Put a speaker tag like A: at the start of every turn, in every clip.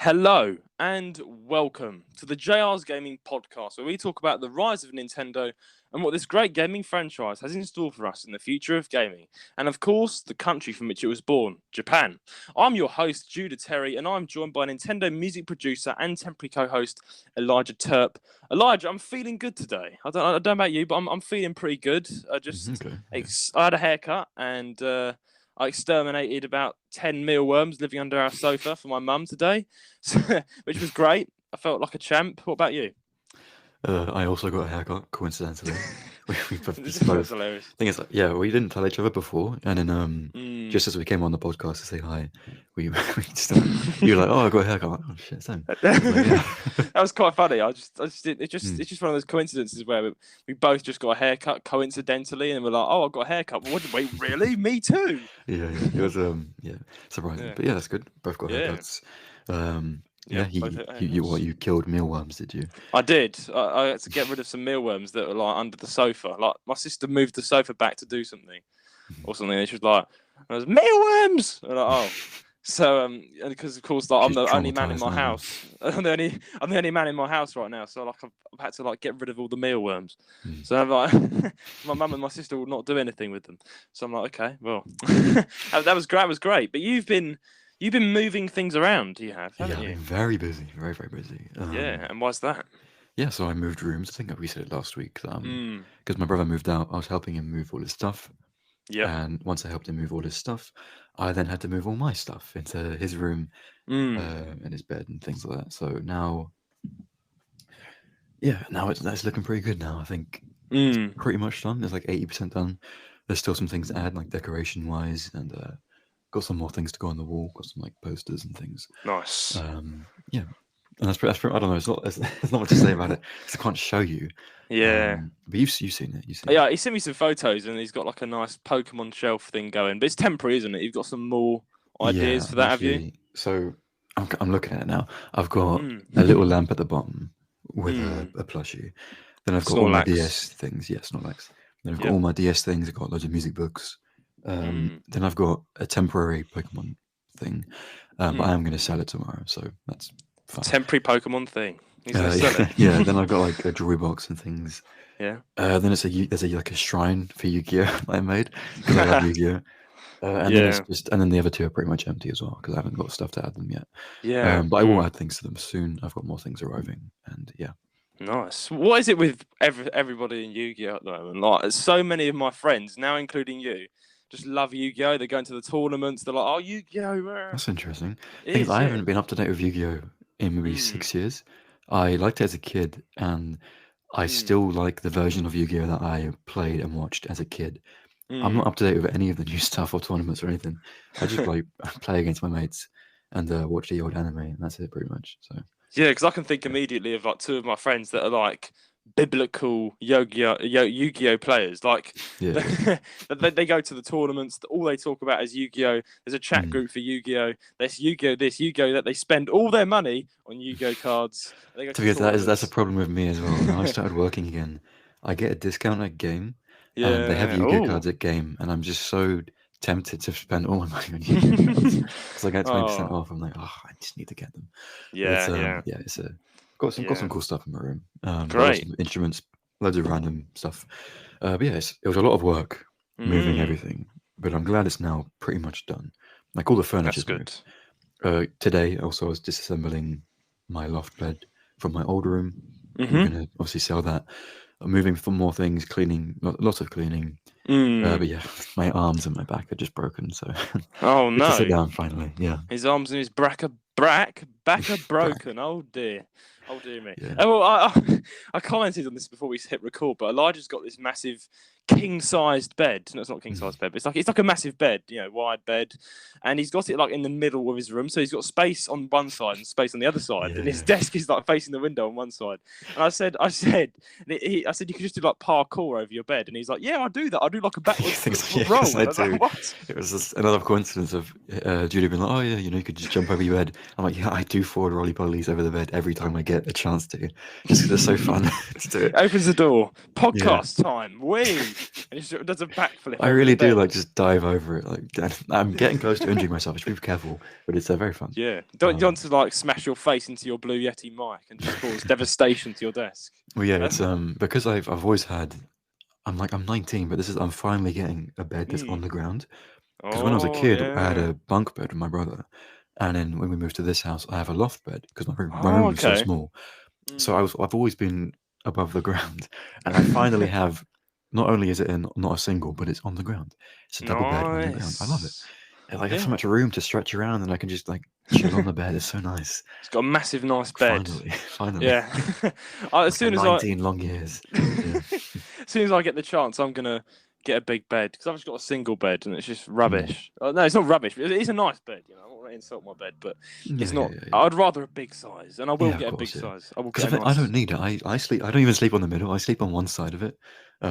A: Hello and welcome to the JR's Gaming Podcast, where we talk about the rise of Nintendo and what this great gaming franchise has in store for us in the future of gaming. And of course, the country from which it was born, Japan. I'm your host, Judah Terry, and I'm joined by Nintendo music producer and temporary co-host, Elijah Terp. Elijah, I'm feeling good today. I don't know about you, but I'm feeling pretty good. I had a haircut and I exterminated about 10 mealworms living under our sofa for my mum today, which was great. I felt like a champ. What about you?
B: I also got a haircut, coincidentally. we
A: This
B: both.
A: is hilarious.
B: Thing is, we didn't tell each other before, and then just as we came on the podcast to say hi, we just you were like, "Oh, I got a haircut." I'm like, oh shit, same.
A: That was quite funny. It's just one of those coincidences where we both just got a haircut coincidentally, and we're like, "Oh, I got a haircut." Well, wait, really? Me too.
B: Yeah, it was surprising, but that's good. Both got haircuts. You killed mealworms, did you?
A: I did. I had to get rid of some mealworms that were like under the sofa. Like my sister moved the sofa back to do something or something, and she was like, "I was mealworms." And I'm like, oh, so because of course, like I'm the only man in my house. I'm the only man in my house right now. So like I've had to like get rid of all the mealworms. So I'm like, my mum and my sister will not do anything with them. So I'm like, okay, well, that was great. It was great. But you've been moving things around, haven't you?
B: I've been very busy, very, very busy.
A: And why's that?
B: Yeah, so I moved rooms. I think we said it last week. Because my brother moved out, I was helping him move all his stuff. Yeah. And once I helped him move all his stuff, I then had to move all my stuff into his room and his bed and things like that. So now it's looking pretty good now. I think it's pretty much done. It's like 80% done. There's still some things to add, like decoration-wise, and got some more things to go on the wall. Got some like posters and things.
A: Nice.
B: And that's pretty, I don't know. There's not much to say about it because I can't show you.
A: Yeah.
B: But you've seen it.
A: Yeah, he sent me some photos and he's got like a nice Pokemon shelf thing going. But it's temporary, isn't it? You've got some more ideas for that, have you?
B: So I'm looking at it now. I've got a little lamp at the bottom with a plushie. Then I've got all my DS things. Yeah, Snorlax. Then I've got all my DS things. I've got loads of music books. Then I've got a temporary Pokemon thing. But I am going to sell it tomorrow, so that's fine.
A: Temporary Pokemon thing.
B: Yeah. Then I've got like a jewelry box and things.
A: Yeah.
B: Then there's like a shrine for Yu-Gi-Oh that I made because I love Yu-Gi-Oh. And then the other two are pretty much empty as well because I haven't got stuff to add them yet.
A: Yeah.
B: But I will add things to them soon. I've got more things arriving, and yeah.
A: Nice. What is it with everybody in Yu-Gi-Oh at the moment? Like, so many of my friends, now including you, just love Yu-Gi-Oh. They're going to the tournaments. They're like, "Oh, Yu-Gi-Oh!"
B: That's interesting. I haven't been up to date with Yu-Gi-Oh in maybe 6 years. I liked it as a kid, and I still like the version of Yu-Gi-Oh that I played and watched as a kid. I'm not up to date with any of the new stuff or tournaments or anything. I just play against my mates and watch the old anime, and that's it pretty much. So
A: yeah, because I can think immediately of like two of my friends that are like biblical Yu-Gi-Oh players. Like they go to the tournaments. All they talk about is Yu-Gi-Oh. There's a chat group for Yu-Gi-Oh. There's Yu-Gi-Oh this, Yu-Gi-Oh that. They spend all their money on Yu-Gi-Oh cards.
B: To be honest, that's a problem with me as well. Now I started working again, I get a discount at Game. And they have Yu-Gi-Oh cards at Game, and I'm just so tempted to spend all my money on Yu-Gi-Oh cards because I get 20% off. I'm like, I just need to get them. It's got some cool stuff in my room.
A: Great
B: some instruments, loads of random stuff. But yeah, it was a lot of work moving everything, but I'm glad it's now pretty much done. Like all the furniture's good. Today, also, I was disassembling my loft bed from my old room. I'm gonna obviously sell that. I'm moving for more things, cleaning, lots of cleaning. But yeah, my arms and my back are just broken. So
A: oh no,
B: to sit down finally. Yeah,
A: his arms and his back are broken. Oh dear me.
B: Yeah.
A: Oh, well, I commented on this before we hit record, but Elijah's got this massive king-sized bed. No, it's not a king-sized bed, but it's like a massive bed, wide bed, and he's got it like in the middle of his room, so he's got space on one side and space on the other side, and his desk is like facing the window on one side. And I said, you could just do like parkour over your bed, and he's like, yeah, I do that. I do like a backwards roll.
B: I do. Like, what? It was just another coincidence of Julie being like, oh yeah, you could just jump over your bed. I'm like, yeah, I do forward roly-polies over the bed every time I get a chance to, just because it's so fun to do it.
A: Opens the door. Podcast time. Whee! And he does a backflip.
B: I really do like just dive over it. Like I'm getting close to injuring myself. I should be careful, but it's very fun.
A: Yeah. Don't you want to like smash your face into your Blue Yeti mic and just cause devastation to your desk?
B: Well, yeah, it's because I've always had. I'm 19, but I'm finally getting a bed that's on the ground. Because when I was a kid, I had a bunk bed with my brother, and then when we moved to this house, I have a loft bed because my room is so small. So I've always been above the ground, and I finally have. Not only is it not a single, but it's on the ground. It's a double bed on the ground. I love it. I have so much room to stretch around, and I can just like chill on the bed. It's so nice.
A: It's got a massive, nice bed.
B: Finally.
A: Yeah. As soon as
B: 19 long years. Yeah.
A: As soon as I get the chance, I'm gonna get a big bed because I've just got a single bed and it's just rubbish. No, it's not rubbish. But it's a nice bed. You know, I don't want to insult my bed, but it's not. I'd rather a big size, and I will get a big size. I will get.
B: I don't need it. I sleep. I don't even sleep on the middle. I sleep on one side of it. I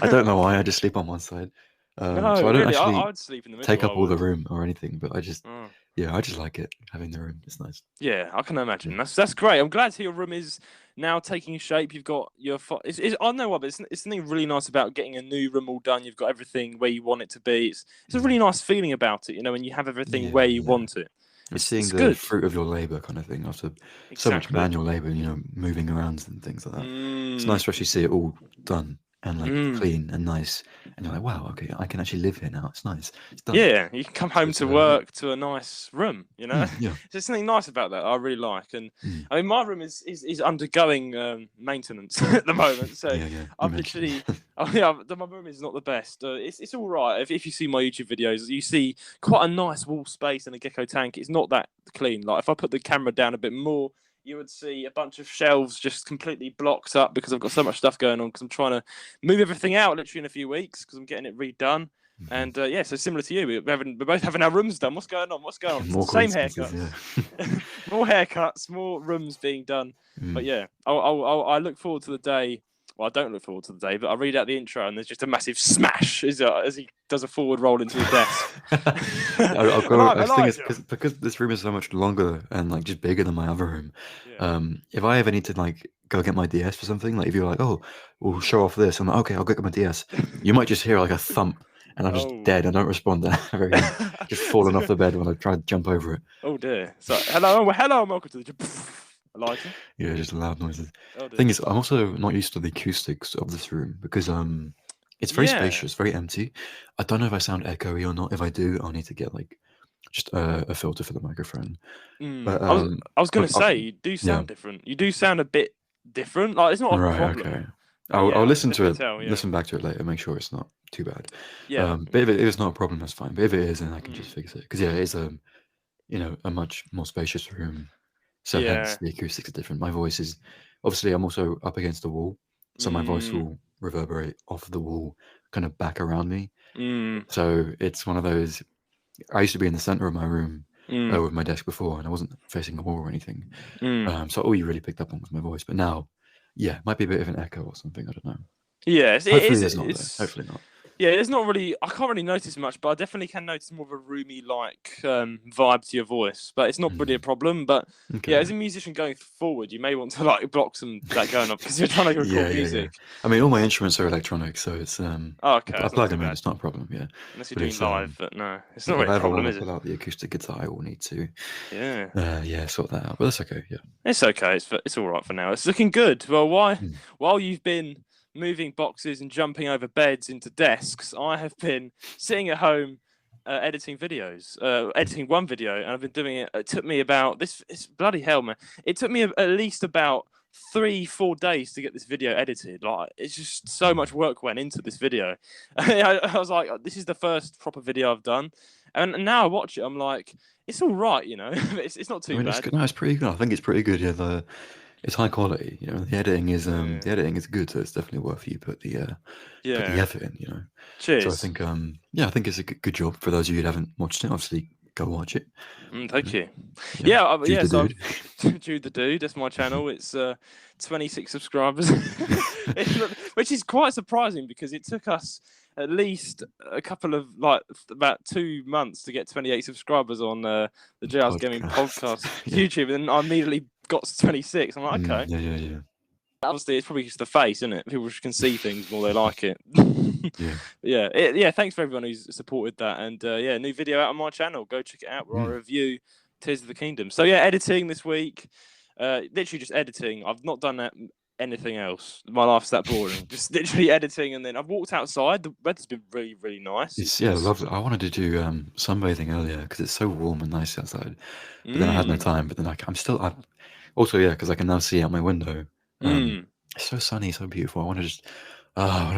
B: don't know why. I just sleep on one side.
A: No,
B: so I don't
A: really,
B: actually
A: I'd sleep in the middle.
B: Take up all the room or anything, but I just I just like it having the room. It's nice.
A: Yeah, I can imagine. That's great. I'm glad to hear your room is now taking shape. You've got your. I don't know what, but it's something really nice about getting a new room all done. You've got everything where you want it to be. It's a really nice feeling about it, you know, when you have everything where you want it.
B: It's seeing the good fruit of your labor kind of thing after so much manual labor, you know, moving around and things like that. It's nice to actually see it all done and like clean and nice, and you're like, wow, okay, I can actually live here now. It's nice. It's done.
A: Yeah, you can come home to work to a nice room, you know. There's something nice about that I really like, and I mean, my room is undergoing maintenance at the moment, so I've literally, my room is not the best. It's all right. If you see my YouTube videos, you see quite a nice wall space and a gecko tank. It's not that clean. Like if I put the camera down a bit more, you would see a bunch of shelves just completely blocked up because I've got so much stuff going on because I'm trying to move everything out literally in a few weeks because I'm getting it redone. And so similar to you, we're both having our rooms done. What's going on?
B: More
A: same haircuts. More haircuts, more rooms being done. But yeah, I look forward to the day. Well, I don't look forward to the day, but I read out the intro and there's just a massive smash as he does a forward roll into his desk.
B: I think it's because this room is so much longer and like just bigger than my other room. If I ever need to like go get my DS for something, like if you're like, oh, we'll show off this, I'm like, okay, I'll go get my DS. You might just hear like a thump and I'm just dead. I don't respond to that. Just falling off the bed when I try to jump over it.
A: Oh dear. So hello and welcome to the lighting.
B: Yeah, just loud noises. The thing is, I'm also not used to the acoustics of this room because it's very spacious, very empty. I don't know if I sound echoey or not. If I do, I'll need to get like just a filter for the microphone. But
A: I was going to say, you do sound different. You do sound a bit different. Like it's not a problem.
B: Okay. I'll listen to it. Listen back to it later. Make sure it's not too bad. But if it is not a problem, that's fine. But if it is, then I can just fix it. Because it is a much more spacious room. So hence the acoustics are different. My voice is obviously I'm also up against the wall, so my voice will reverberate off the wall, kind of back around me. So it's one of those. I used to be in the center of my room with my desk before, and I wasn't facing a wall or anything. So all you really picked up on was my voice. But now, it might be a bit of an echo or something. I don't know.
A: Yeah,
B: hopefully not.
A: Yeah, there's not really. I can't really notice much, but I definitely can notice more of a roomy vibe to your voice. But it's not really a problem. But as a musician going forward, you may want to like block some that going on because you're trying to record music.
B: I mean, all my instruments are electronic, so it's I plug them in. It's not a problem. Yeah,
A: unless you're doing live, but no, it's not really a problem. Is it?
B: Pull out the acoustic guitar, I will need to.
A: Yeah.
B: Sort that out. But that's okay. Yeah,
A: it's okay. It's all right for now. It's looking good. Well, while you've been moving boxes and jumping over beds into desks, I have been sitting at home editing videos, editing one video, and I've been doing it. It took me about it's bloody hell, man. It took me at least about 3-4 days to get this video edited. Like it's just so much work went into this video. I was like, this is the first proper video I've done, and now I watch it, I'm like, it's all right, you know. it's not too bad.
B: It's good. No, it's pretty good. I think it's pretty good. Yeah, it's high quality, you know. The editing is good, so it's definitely worth you put the effort in, you know.
A: Cheers.
B: So I think I think it's a good job for those of you who haven't watched it. Obviously, go watch it.
A: Thank you.
B: Jude
A: Yeah.
B: the
A: So
B: Dude.
A: Jude the Dude. That's my channel. It's 26 subscribers, which is quite surprising because it took us at least a couple of about 2 months to get 28 subscribers on the JR's Gaming Podcast YouTube, and I immediately got to 26. I'm like, okay.
B: Yeah.
A: Obviously, it's probably just the face, isn't it? People can see things more; they like it.
B: Yeah.
A: Thanks for everyone who's supported that, and new video out on my channel. Go check it out where I review Tears of the Kingdom. So editing this week, literally just editing. I've not done anything else. My life's that boring. Just literally editing, and then I've walked outside. The weather's been really, really nice.
B: It's lovely. I wanted to do sunbathing earlier because it's so warm and nice outside, but then I had no time. But then because I can now see out my window. It's so sunny, so beautiful. I want to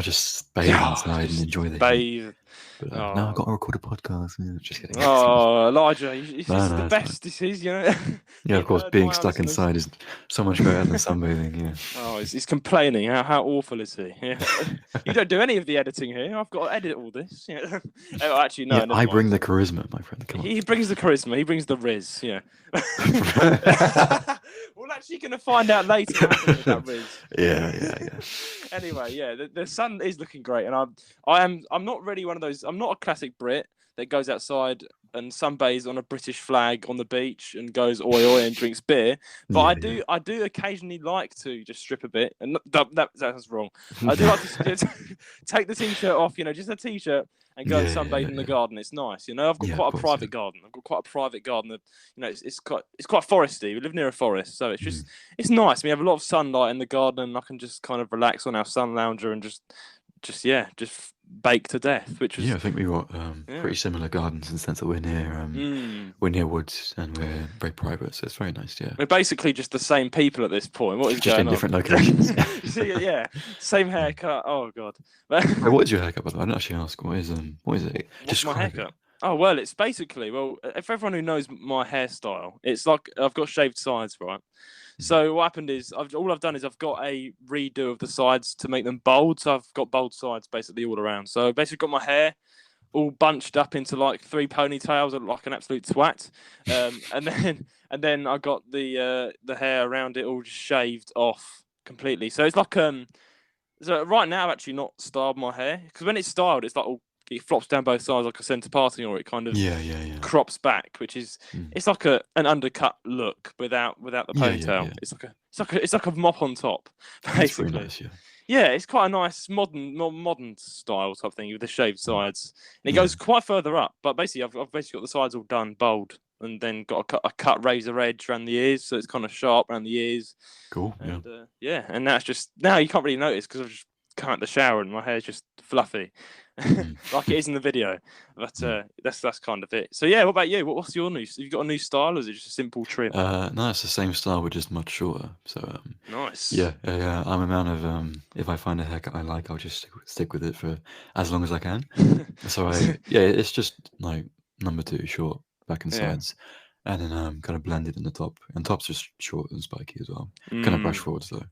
B: just bathe inside and enjoy the heat. But now I've got to record a podcast. Just kidding.
A: Oh, Elijah, it's the best. This is,
B: Yeah, of course, being stuck inside is so much better than sunbathing. Yeah.
A: Oh, he's complaining. How awful is he? Yeah. You don't do any of the editing here. I've got to edit all this. Yeah. Oh, actually, no.
B: I bring the charisma, my friend. Come on.
A: He brings the charisma. He brings the rizz. Yeah. We're actually going to find out later what happened with that rizz.
B: Yeah.
A: Anyway, the sun is looking great, and I'm not really one of those. I'm not a classic Brit that goes outside and sunbathes on a British flag on the beach and goes oi oi and drinks beer. But I do occasionally like to just strip a bit, and that's wrong. I do like to take the t-shirt off, just a t-shirt, and go and sunbathe in the garden. It's nice, I've got quite a private garden. I've got quite a private garden. It's quite foresty. We live near a forest, so it's just it's nice. We have a lot of sunlight in the garden, and I can just kind of relax on our sun lounger and just bake to death. Which was
B: I think we've got pretty similar gardens in the sense that we're near woods and we're very private, so it's very nice. Yeah,
A: we're basically just the same people at this point. What is
B: just
A: going
B: in different locations?
A: Same haircut. Oh god.
B: What is your haircut, by the way? I didn't actually ask. What is it?
A: What's my haircut? Oh well, it's basically if everyone who knows my hairstyle, it's like I've got shaved sides, right? So what happened is all I've done is I've got a redo of the sides to make them bold. So I've got bold sides basically all around. So I basically got my hair all bunched up into like 3 ponytails, I look like an absolute twat. And then I got the hair around it all just shaved off completely. So it's like so right now I've actually not styled my hair, because when it's styled it's like it flops down both sides like a centre parting, or it kind of crops back, which is it's like an undercut look without the ponytail. It's like a mop on top, basically.
B: That's nice,
A: it's quite a nice modern style type thing with the shaved sides, and it goes quite further up. But basically, I've basically got the sides all done bold, and then got a cut razor edge around the ears, so it's kind of sharp around the ears.
B: Cool.
A: And, and now you can't really notice because I've just come out the shower and my hair's just fluffy. Like it is in the video, but that's kind of it. So what about you? What's your new? Have you got a new style, or is it just a simple trim?
B: No, it's the same style, but just much shorter. So
A: nice.
B: Yeah. I'm a man of if I find a haircut I like, I'll just stick with it for as long as I can. So it's just like number 2, short back and sides, and then kind of blended in the top. And top's just short and spiky as well. Kind of brush forwards though.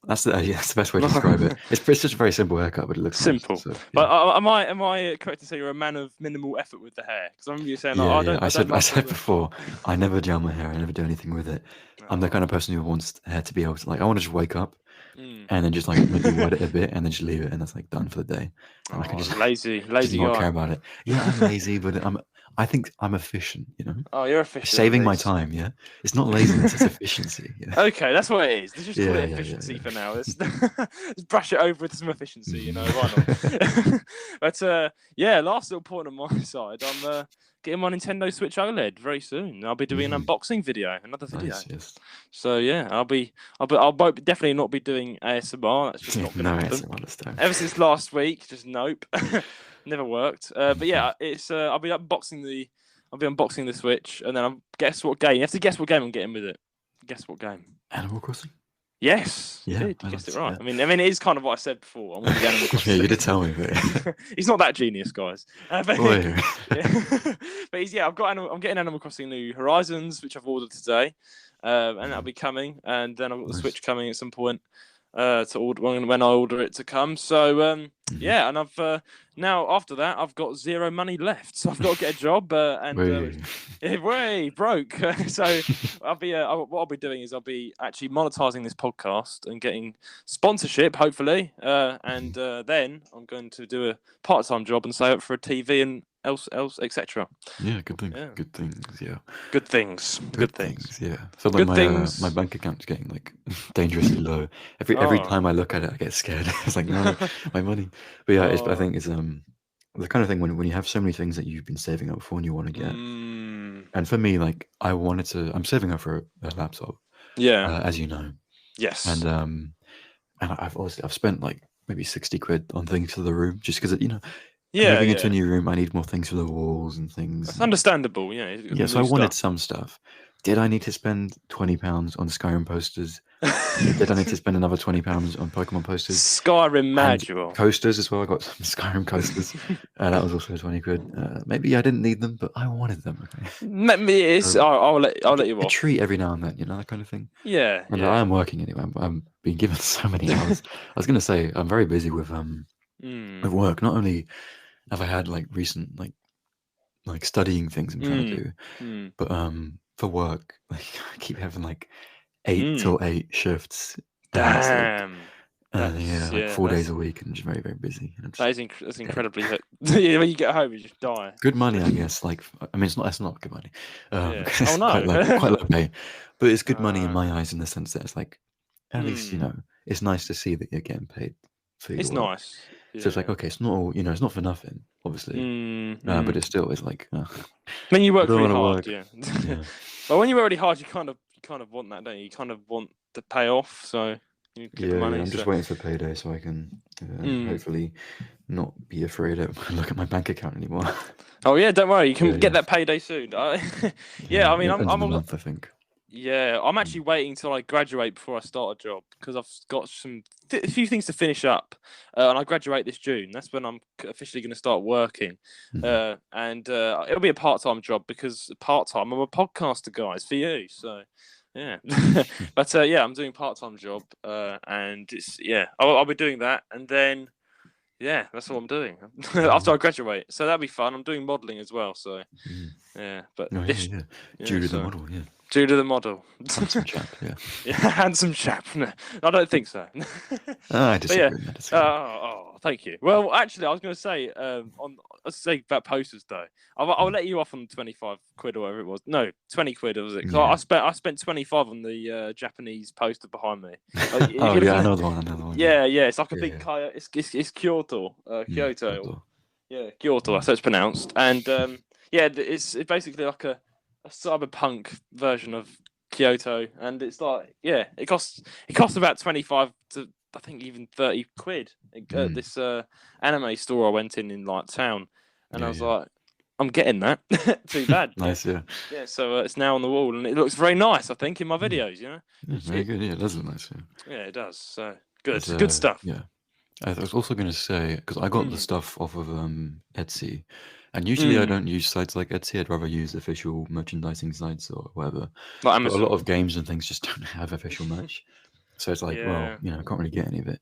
B: That's the best way to describe it. It's just a very simple haircut, but it looks
A: simple.
B: Nice, so,
A: But am I correct to say you're a man of minimal effort with the hair? Because I remember you saying, I said
B: before, I never gel my hair. I never do anything with it. I'm the kind of person who wants hair to be able to, like, I want to just wake up and then just like maybe wet it a bit and then just leave it, and that's like done for the day. And I can just
A: lazy
B: just not
A: guy.
B: care about it. Yeah, I'm lazy, but I think I'm efficient,
A: Oh, you're efficient.
B: Saving my time, It's not laziness, it's efficiency.
A: Okay, that's what it is. Let's just call it efficiency for now. Let's brush it over with some efficiency, why not? But last little point on my side, I'm getting my Nintendo Switch OLED very soon. I'll be doing an unboxing video, another video.
B: Nice, yes.
A: So I'll definitely not be doing ASMR. That's just not going to happen.
B: ASMR this time.
A: Ever since last week, just nope. Never worked. But it's I'll be unboxing the Switch, and then guess what game. You have to guess what game I'm getting with it. Guess what game?
B: Animal Crossing.
A: Yes, you did. You guessed it right. Yeah. I mean, it is kind of what I said before. I'm going to get Animal Crossing.
B: Yeah, you did tell me. But...
A: He's not that genius, guys. But I'm getting Animal Crossing New Horizons, which I've ordered today, and that'll be coming. And then I've got the Switch coming at some point. to order when I order it to come. So yeah, and I've now after that I've got zero money left, so I've got to get a job way broke. So what I'll be doing is I'll be actually monetizing this podcast and getting sponsorship, hopefully, and then I'm going to do a part-time job and save up for a TV and else etc.
B: Yeah, good things. Yeah. Good things. Yeah.
A: Good things. Good things.
B: Yeah. So like my bank account's getting like dangerously low. Every time I look at it, I get scared. It's like no, my money. But yeah, I think it's the kind of thing when you have so many things that you've been saving up for and you want to get. And for me, like I'm saving up for a laptop.
A: Yeah.
B: As you know.
A: Yes.
B: And I've spent like maybe 60 quid on things for the room just because moving into a new room, I need more things for the walls and things.
A: That's understandable, yeah.
B: Yeah, so I wanted some stuff. Did I need to spend £20 on Skyrim posters? Did I need to spend another £20 on Pokemon posters?
A: Skyrim module.
B: Coasters as well. I got some Skyrim coasters. That was also 20 quid. Maybe I didn't need them, but I wanted them. Okay.
A: I'll let you off.
B: A treat every now and then, that kind of thing.
A: Yeah.
B: And I am working anyway. I'm being given so many hours. I was going to say, I'm very busy with work. Not only have I had like recent like studying things I'm trying to do, but for work, like I keep having like 8 till 8 shifts.
A: Damn.
B: Like 4 days a week and just very, very busy.
A: That's incredibly when you get home you just die.
B: Good money, I guess. Like I mean, it's not good money.
A: Oh no,
B: quite low pay, but it's good money in my eyes in the sense that it's like at least it's nice to see that you're getting paid for your work.
A: Nice.
B: Yeah. So it's like, okay, it's not all, it's not for nothing, obviously. But it still is like.
A: When you work really hard, yeah. But when you work really hard, you kind of want that, don't you? You kind of want the payoff, so you get the money.
B: I'm just waiting for payday so I can hopefully not be afraid to look at my bank account anymore. Oh
A: yeah, don't worry, you can get that payday soon. I mean, I'm
B: a month, I think.
A: Yeah, I'm actually waiting till I graduate before I start a job because I've got a few things to finish up, and I graduate this June. That's when I'm officially going to start working, and it'll be a part-time job because I'm a podcaster, guys, for you. So, yeah, but I'm doing a part-time job, and it's I'll be doing that, and then. Yeah, that's what I'm doing after I graduate. So that'll be fun. I'm doing modelling as well. So, but
B: due to the model,
A: due to the model.
B: Handsome chap,
A: handsome chap. No, I don't think so.
B: I disagree.
A: Thank you. Well, actually, I was going to say let's say about posters though. I'll let you off on 25 quid or whatever it was. No, 20 quid was it? I spent 25 on the Japanese poster behind me.
B: Another one.
A: Yeah. It's like a big it's Kyoto. Kyoto. Yeah, Kyoto. That's how it's pronounced. And it's basically like a cyberpunk version of Kyoto, and it's like it costs about 25 to I think even 30 quid at this anime store I went in like town, and I was like, I'm getting that. Too bad.
B: Nice, yeah.
A: So it's now on the wall, and it looks very nice. I think in my videos,
B: very good. Yeah, it does look nice.
A: Yeah, it does. So good stuff.
B: Yeah, I was also going to say because I got the stuff off of Etsy. And usually I don't use sites like Etsy. I'd rather use official merchandising sites or whatever.
A: Like Amazon.
B: But a lot of games and things just don't have official merch. So it's like, I can't really get any of it.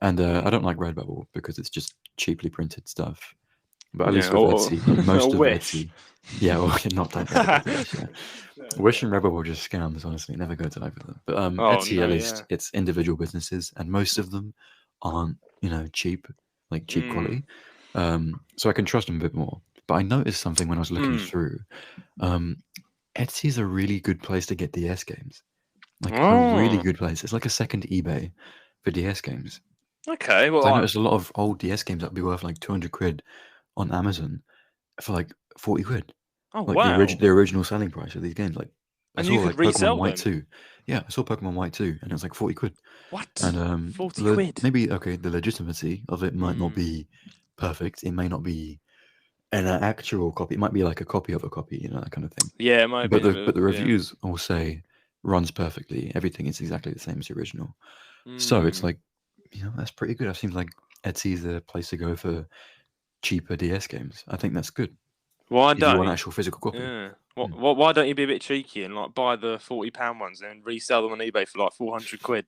B: And I don't like Redbubble because it's just cheaply printed stuff. But at least with Etsy, most of Etsy. Yeah, or not that. Wish and Redbubble are just scams, honestly. Never go to either of them. But Etsy, at least, it's individual businesses. And most of them aren't, cheap, like cheap quality. So I can trust them a bit more. But I noticed something when I was looking through. Etsy's a really good place to get DS games. Like a really good place. It's like a second eBay for DS games.
A: Okay, well,
B: I noticed a lot of old DS games that would be worth like 200 quid on Amazon for like 40 quid.
A: Oh,
B: like
A: wow.
B: The original selling price of these games. Like,
A: and you could resell
B: Pokemon White 2. Yeah, I saw Pokemon White 2 and it was like 40 quid.
A: What?
B: And
A: 40 quid?
B: Maybe, the legitimacy of it might not be perfect. It may not be an actual copy. It might be like a copy of a copy, that kind of thing.
A: Yeah, it might
B: be. But the reviews all say runs perfectly. Everything is exactly the same as the original. So it's like, that's pretty good. It seems like Etsy is the place to go for cheaper DS games. I think that's good.
A: Why don't
B: you want an actual physical copy?
A: Yeah. Why don't you be a bit cheeky and like buy the £40 ones and resell them on eBay for like 400 quid?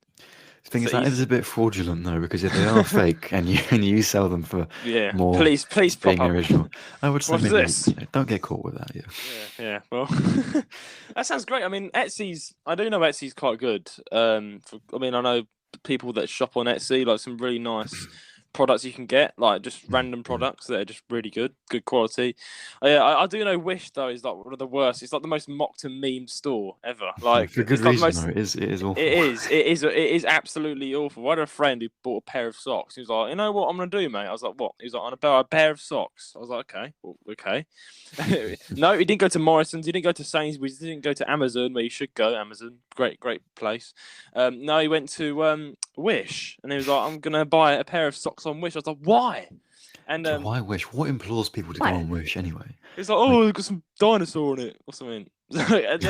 B: The thing is that is a bit fraudulent though, because if they are fake and you sell them for more,
A: please
B: being
A: pop up.
B: original, I would say
A: What's
B: maybe
A: this?
B: don't get caught with that.
A: Yeah. Well, that sounds great. I mean, I do know Etsy's quite good. I know people that shop on Etsy, like some really nice products you can get, like just random products that are just really good quality. I do know Wish though is like one of the worst. It's like the most mocked and meme store ever. Like
B: for good
A: it's like
B: reason
A: the most.
B: though. It is awful.
A: It is absolutely awful. I had a friend who bought a pair of socks. He was like, you know what I'm gonna do, mate? I was like, what? He was like, I'm gonna buy a pair of socks. I was like, okay, well, okay. No, he didn't go to Morrison's. He didn't go to Sainsbury's. He didn't go to Amazon, where you should go. Amazon, great place. No, he went to Wish, and he was like, I'm gonna buy a pair of socks on Wish. I was like, why? And
B: why Wish? What implores people to go on Wish anyway?
A: It's like, oh, they've got some dinosaur on it or something. It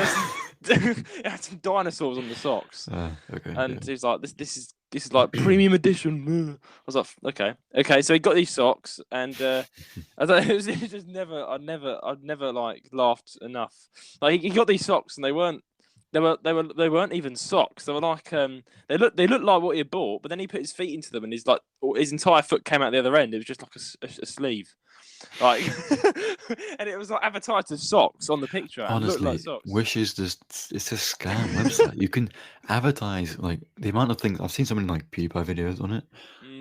A: had some dinosaurs on the socks.
B: Okay.
A: And he's like, this is like premium edition. I was like, okay. So he got these socks, and I don't know, it was just never. I'd never like laughed enough. Like he got these socks, and they weren't even socks. They were like they looked like what he had bought, but then he put his feet into them, and his entire foot came out the other end. It was just like a sleeve. Like, and it was like advertised as socks on the picture.
B: Honestly,
A: like socks.
B: Wish is it's a scam website. You can advertise like the amount of things I've seen. So many like PewDiePie videos on it,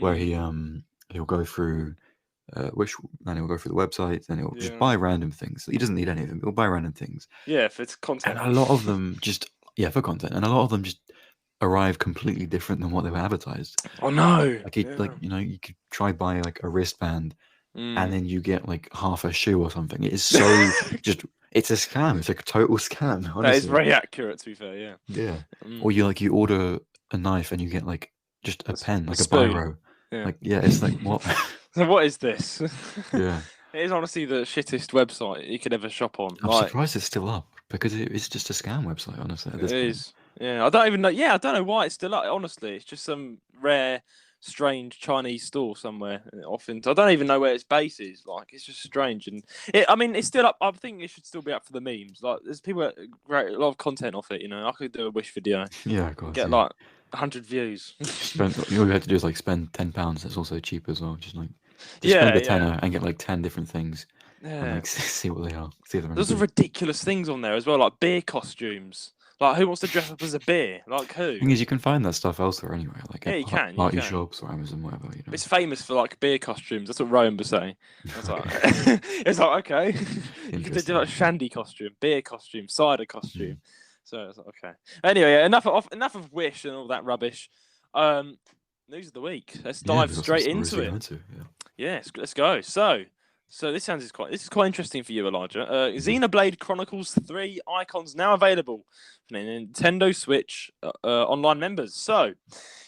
B: where he'll go through Wish, and he'll go through the website, and he'll just buy random things. He doesn't need any of them. He'll buy random things.
A: Yeah, if it's content.
B: And a lot of them just for content, and a lot of them just arrive completely different than what they were advertised.
A: Oh no!
B: Like you could try buy like a wristband. And then you get like half a shoe or something. It is so it's a scam. It's like a total scam. Honestly.
A: That is very accurate, to be fair. Yeah.
B: Yeah. Or you order a knife and you get like just a pen, like a biro.
A: Yeah.
B: Like it's like what?
A: So what is this?
B: Yeah.
A: It is honestly the shittest website you could ever shop on.
B: I'm surprised it's still up because it's just a scam website. Honestly, at this point.
A: Is. Yeah. I don't even know. Yeah, I don't know why it's still up. Honestly, it's just some rare, strange Chinese store somewhere. Often, I don't even know where its base is. Like, it's just strange, and it's still up. I think it should still be up for the memes. Like, there's people that create a lot of content off it. You know, I could do a Wish video.
B: Yeah, of course.
A: Get like 100 views.
B: All you have to do is like spend £10. That's also cheap as well. Just spend a tenner and get like 10 different things. Yeah. And like see what they are. See if they're
A: There's ridiculous things on there as well, like beer costumes. Like, who wants to dress up as a bear? Like, who?
B: The thing is, you can find that stuff elsewhere anyway. Like,
A: you can.
B: Party shops or Amazon, whatever. You know.
A: It's famous for like beer costumes. That's what Rowan was saying. It's like okay, you could do like shandy costume, beer costume, cider costume. So it's like, okay. Anyway, enough of Wish and all that rubbish. News of the week. Let's dive straight into it. Yes, let's go. So this is quite interesting for you, Elijah. Xenoblade Chronicles 3 icons now available for Nintendo Switch online members. So,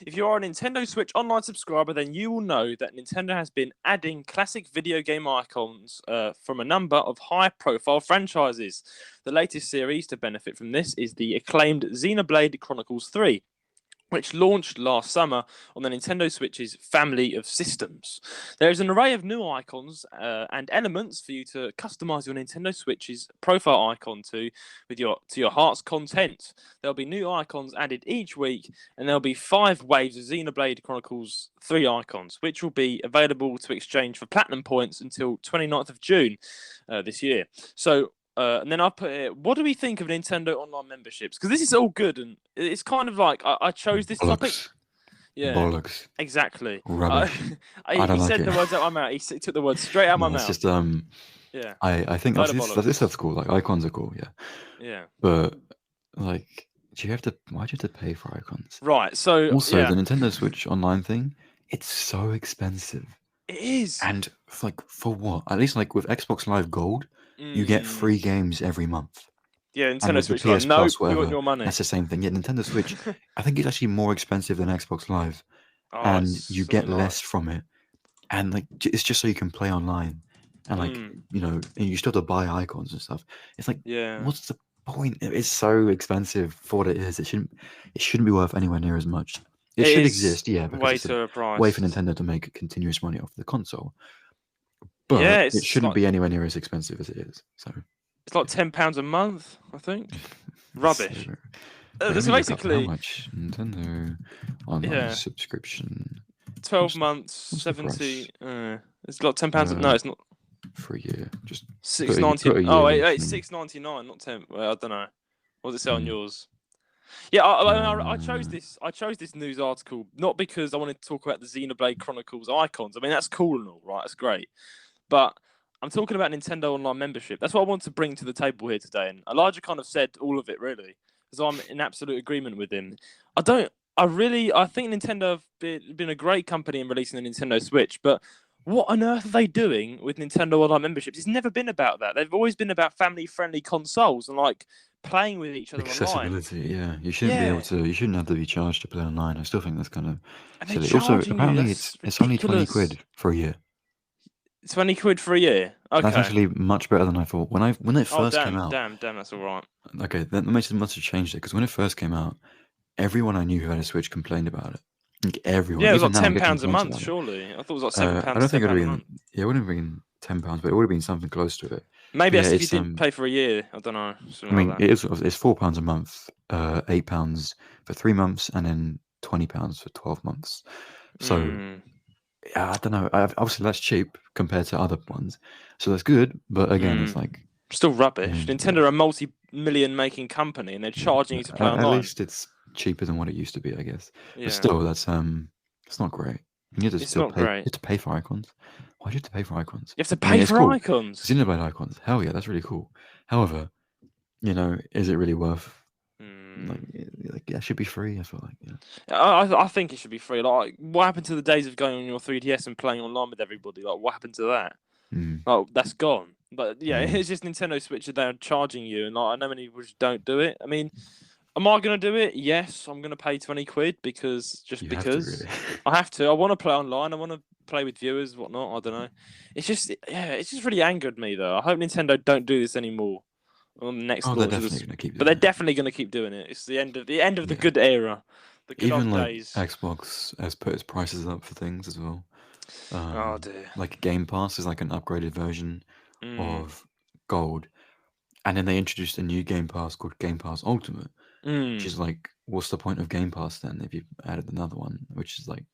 A: if you are a Nintendo Switch online subscriber, then you will know that Nintendo has been adding classic video game icons from a number of high-profile franchises. The latest series to benefit from this is the acclaimed Xenoblade Chronicles 3. Which launched last summer on the Nintendo Switch's family of systems. There is an array of new icons and elements for you to customize your Nintendo Switch's profile icon to your heart's content. There'll be new icons added each week, and there'll be 5 waves of Xenoblade Chronicles 3 icons, which will be available to exchange for platinum points until 29th of June this year. So, and then I put it, what do we think of Nintendo Online memberships? Because this is all good, and it's kind of like I chose this topic. Yeah,
B: bollocks.
A: Exactly.
B: Rubbish.
A: He said the words out of my mouth. He took the words straight out of my mouth.
B: It's just yeah. I think this stuff's cool. Like icons are cool. Yeah.
A: Yeah.
B: But like, why do you have to pay for icons?
A: Right. So
B: also the Nintendo Switch Online thing, it's so expensive.
A: It is.
B: And for what? At least like with Xbox Live Gold. You get free games every month.
A: Yeah, Nintendo Switch. Like, no, you want your money.
B: That's the same thing. Yeah, Nintendo Switch. I think it's actually more expensive than Xbox Live, and you get less from it. And like, it's just so you can play online, and like and you still have to buy icons and stuff. It's like, what's the point? It's so expensive for what it is. It shouldn't be worth anywhere near as much. It should exist, because
A: way
B: it's
A: to a price.
B: Way for Nintendo to make continuous money off the console. But it shouldn't be anywhere near as expensive as it is. So
A: it's like £10 a month, I think. Rubbish.
B: Wait, let
A: So
B: me look up how
A: basically,
B: much Nintendo online
A: yeah,
B: subscription.
A: 12 months,
B: What's the price?
A: 70. It's like £10. No, it's not.
B: For a year. Just put
A: 6.90.
B: a
A: Oh,
B: yearly
A: wait,
B: thing.
A: 6.99, not 10. Well, I don't know. What does it say on
B: Hmm.
A: yours? Yeah, I chose this. I chose this news article not because I wanted to talk about the Xenoblade Chronicles icons. I mean, that's cool and all, right? That's great. But I'm talking about Nintendo Online membership. That's what I want to bring to the table here today. And Elijah kind of said all of it, really, because I'm in absolute agreement with him. I don't. I think Nintendo have been a great company in releasing the Nintendo Switch, but what on earth are they doing with Nintendo Online memberships? It's never been about that. They've always been about family-friendly consoles and like playing with each other online.
B: Accessibility, yeah. You shouldn't be able
A: Yeah,
B: to. You shouldn't have to be charged to play online. I still think that's kind of
A: and they're
B: silly. Also,
A: charging you.
B: apparently,
A: That's
B: it's only 20
A: ridiculous.
B: quid for a year.
A: 20 quid for a year.
B: That's
A: Okay.
B: actually much better than I thought. When it
A: Oh
B: first came out,
A: damn. That's all right.
B: okay, that must have changed it because when it first came out, everyone I knew who had a Switch complained about it. Like everyone,
A: Yeah, it was
B: even
A: like
B: now, I
A: ten
B: get
A: pounds a
B: complaints
A: month.
B: about it.
A: Surely, I thought it was like seven
B: I
A: pounds,
B: don't think
A: ten
B: it would
A: pounds a
B: have been.
A: month.
B: Yeah, it wouldn't have been £10, but it would have been something close to it. But
A: Maybe
B: yeah,
A: that's if you
B: it's
A: didn't pay for a year. I don't know,
B: I
A: something
B: mean,
A: like that.
B: it's £4 a month, £8 for 3 months, and then £20 for 12 months. So yeah, I don't know. Obviously, that's cheap compared to other ones, so that's good. But again, it's like,
A: Still
B: I
A: rubbish.
B: mean, yeah,
A: Nintendo are a multi-million making company, and they're charging you to play
B: at
A: online.
B: least it's cheaper than what it used to be, I guess. But
A: Yeah,
B: still, it's not great. You need to
A: it's
B: still
A: not
B: pay. You
A: great.
B: have to pay for icons. Why do you have to pay for icons?
A: You have to
B: I mean,
A: pay
B: it's
A: for
B: cool.
A: icons.
B: Xenoblade icons, hell yeah, that's really cool. However, is it really worth? Like, that should be free. I feel like, yeah.
A: I think it should be free. Like, what happened to the days of going on your 3DS and playing online with everybody? Like, what happened to that?
B: Mm,
A: Oh, that's gone. But yeah,
B: yeah.
A: it's just Nintendo Switch that they're charging you, and like, I know many people just don't do it. I mean, am I going to do it? Yes, I'm going to pay 20 quid because
B: You have to really.
A: I have to. I want to play online. I want to play with viewers, whatnot. I don't know. It's just really angered me though. I hope Nintendo don't do this anymore on the next
B: Oh, they're
A: launch of
B: definitely
A: this.
B: going to keep
A: But they're
B: doing it.
A: definitely going to keep doing it. It's the end of the
B: Yeah.
A: good era, the good
B: Even
A: old
B: like
A: days.
B: Xbox has put its prices up for things as well.
A: Oh dear.
B: Like Game Pass is like an upgraded version
A: Mm.
B: of Gold, and then they introduced a new Game Pass called Game Pass Ultimate, which
A: Mm.
B: is like, what's the point of Game Pass then if you added another one? Which is like,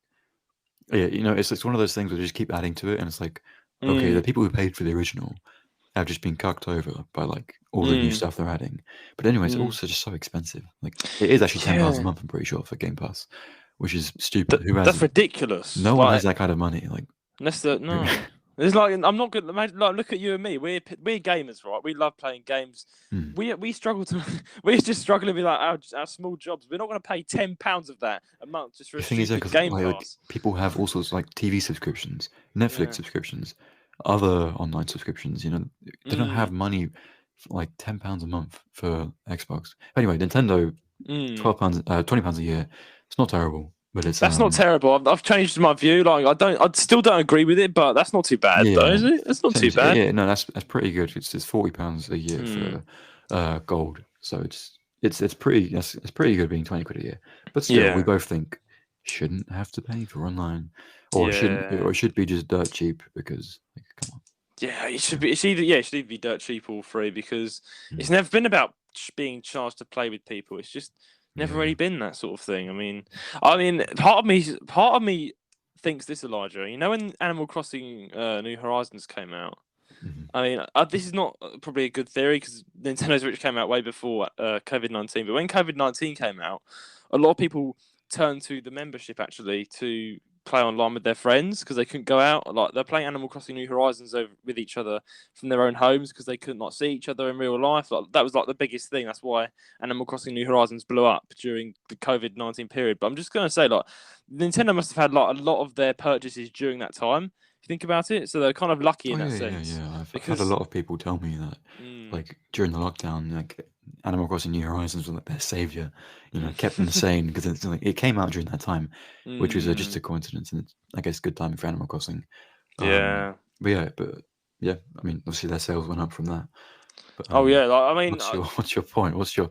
B: yeah, it's one of those things where they just keep adding to it, and it's like, okay, the
A: Mm.
B: people who paid for the original have just been cucked over by like all the new
A: Mm.
B: stuff they're adding. But anyway, it's
A: Mm.
B: also just so expensive. Like, it is actually £10 a
A: Yeah.
B: month, I'm pretty sure, for Game Pass, which is stupid. Who has
A: That's
B: it?
A: ridiculous.
B: No one has
A: Like,
B: that kind of money. Like,
A: unless the no. It's like I'm not good. Like, look at you and me. We're gamers, right? We love playing games.
B: hmm.
A: We struggle to. We're just struggling with like our small jobs. We're not going to pay £10 of that a month just for
B: The
A: a
B: thing is,
A: stupid
B: because
A: Game
B: like
A: Pass.
B: people have all sorts like TV subscriptions, Netflix
A: Yeah.
B: subscriptions, other online subscriptions. They don't have
A: Mm.
B: money for like £10 a month for Xbox. Anyway, Nintendo,
A: Mm.
B: £12, £20 a year. It's not terrible, but it's
A: That's not terrible. I've changed my view. Like I still don't agree with it, but that's not too bad, though,
B: yeah.
A: is it? It's not too bad.
B: Yeah, no, that's pretty good. It's £40 a year
A: Mm.
B: for Gold, so it's pretty it's pretty good being 20 quid a year. But still, we
A: Yeah.
B: both think shouldn't have to pay for online, or
A: Yeah.
B: it should be just dirt cheap because, like, come on.
A: Yeah, it should be. It should either be dirt cheap or free because it's
B: Mm.
A: never been about being charged to play with people. It's just never
B: Yeah.
A: really been that sort of thing. I mean, part of me thinks this, Elijah. You know, when Animal Crossing New Horizons came out.
B: Mhm.
A: I mean, this is not probably a good theory because Nintendo Switch came out way before COVID-19. But when COVID-19 came out, a lot of people turned to the membership actually to play online with their friends because they couldn't go out. Like they're playing Animal Crossing New Horizons with each other from their own homes because they could not see each other in real life. Like, that was like the biggest thing. That's why Animal Crossing New Horizons blew up during the COVID-19 period. But I'm just gonna say, like, Nintendo must have had like a lot of their purchases during that time. If you think about it, so they're kind of lucky
B: Oh
A: in that
B: yeah.
A: sense
B: I've had a
A: because.
B: lot of people tell me that, like during the lockdown, like Animal Crossing New Horizons was like their savior. Kept them sane because it's like it came out during that time, which was just a coincidence, and it's, I guess, good timing for Animal Crossing.
A: Yeah.
B: But yeah, I mean, obviously their sales went up from that. But
A: Oh yeah. Like, I mean,
B: what's your point? What's your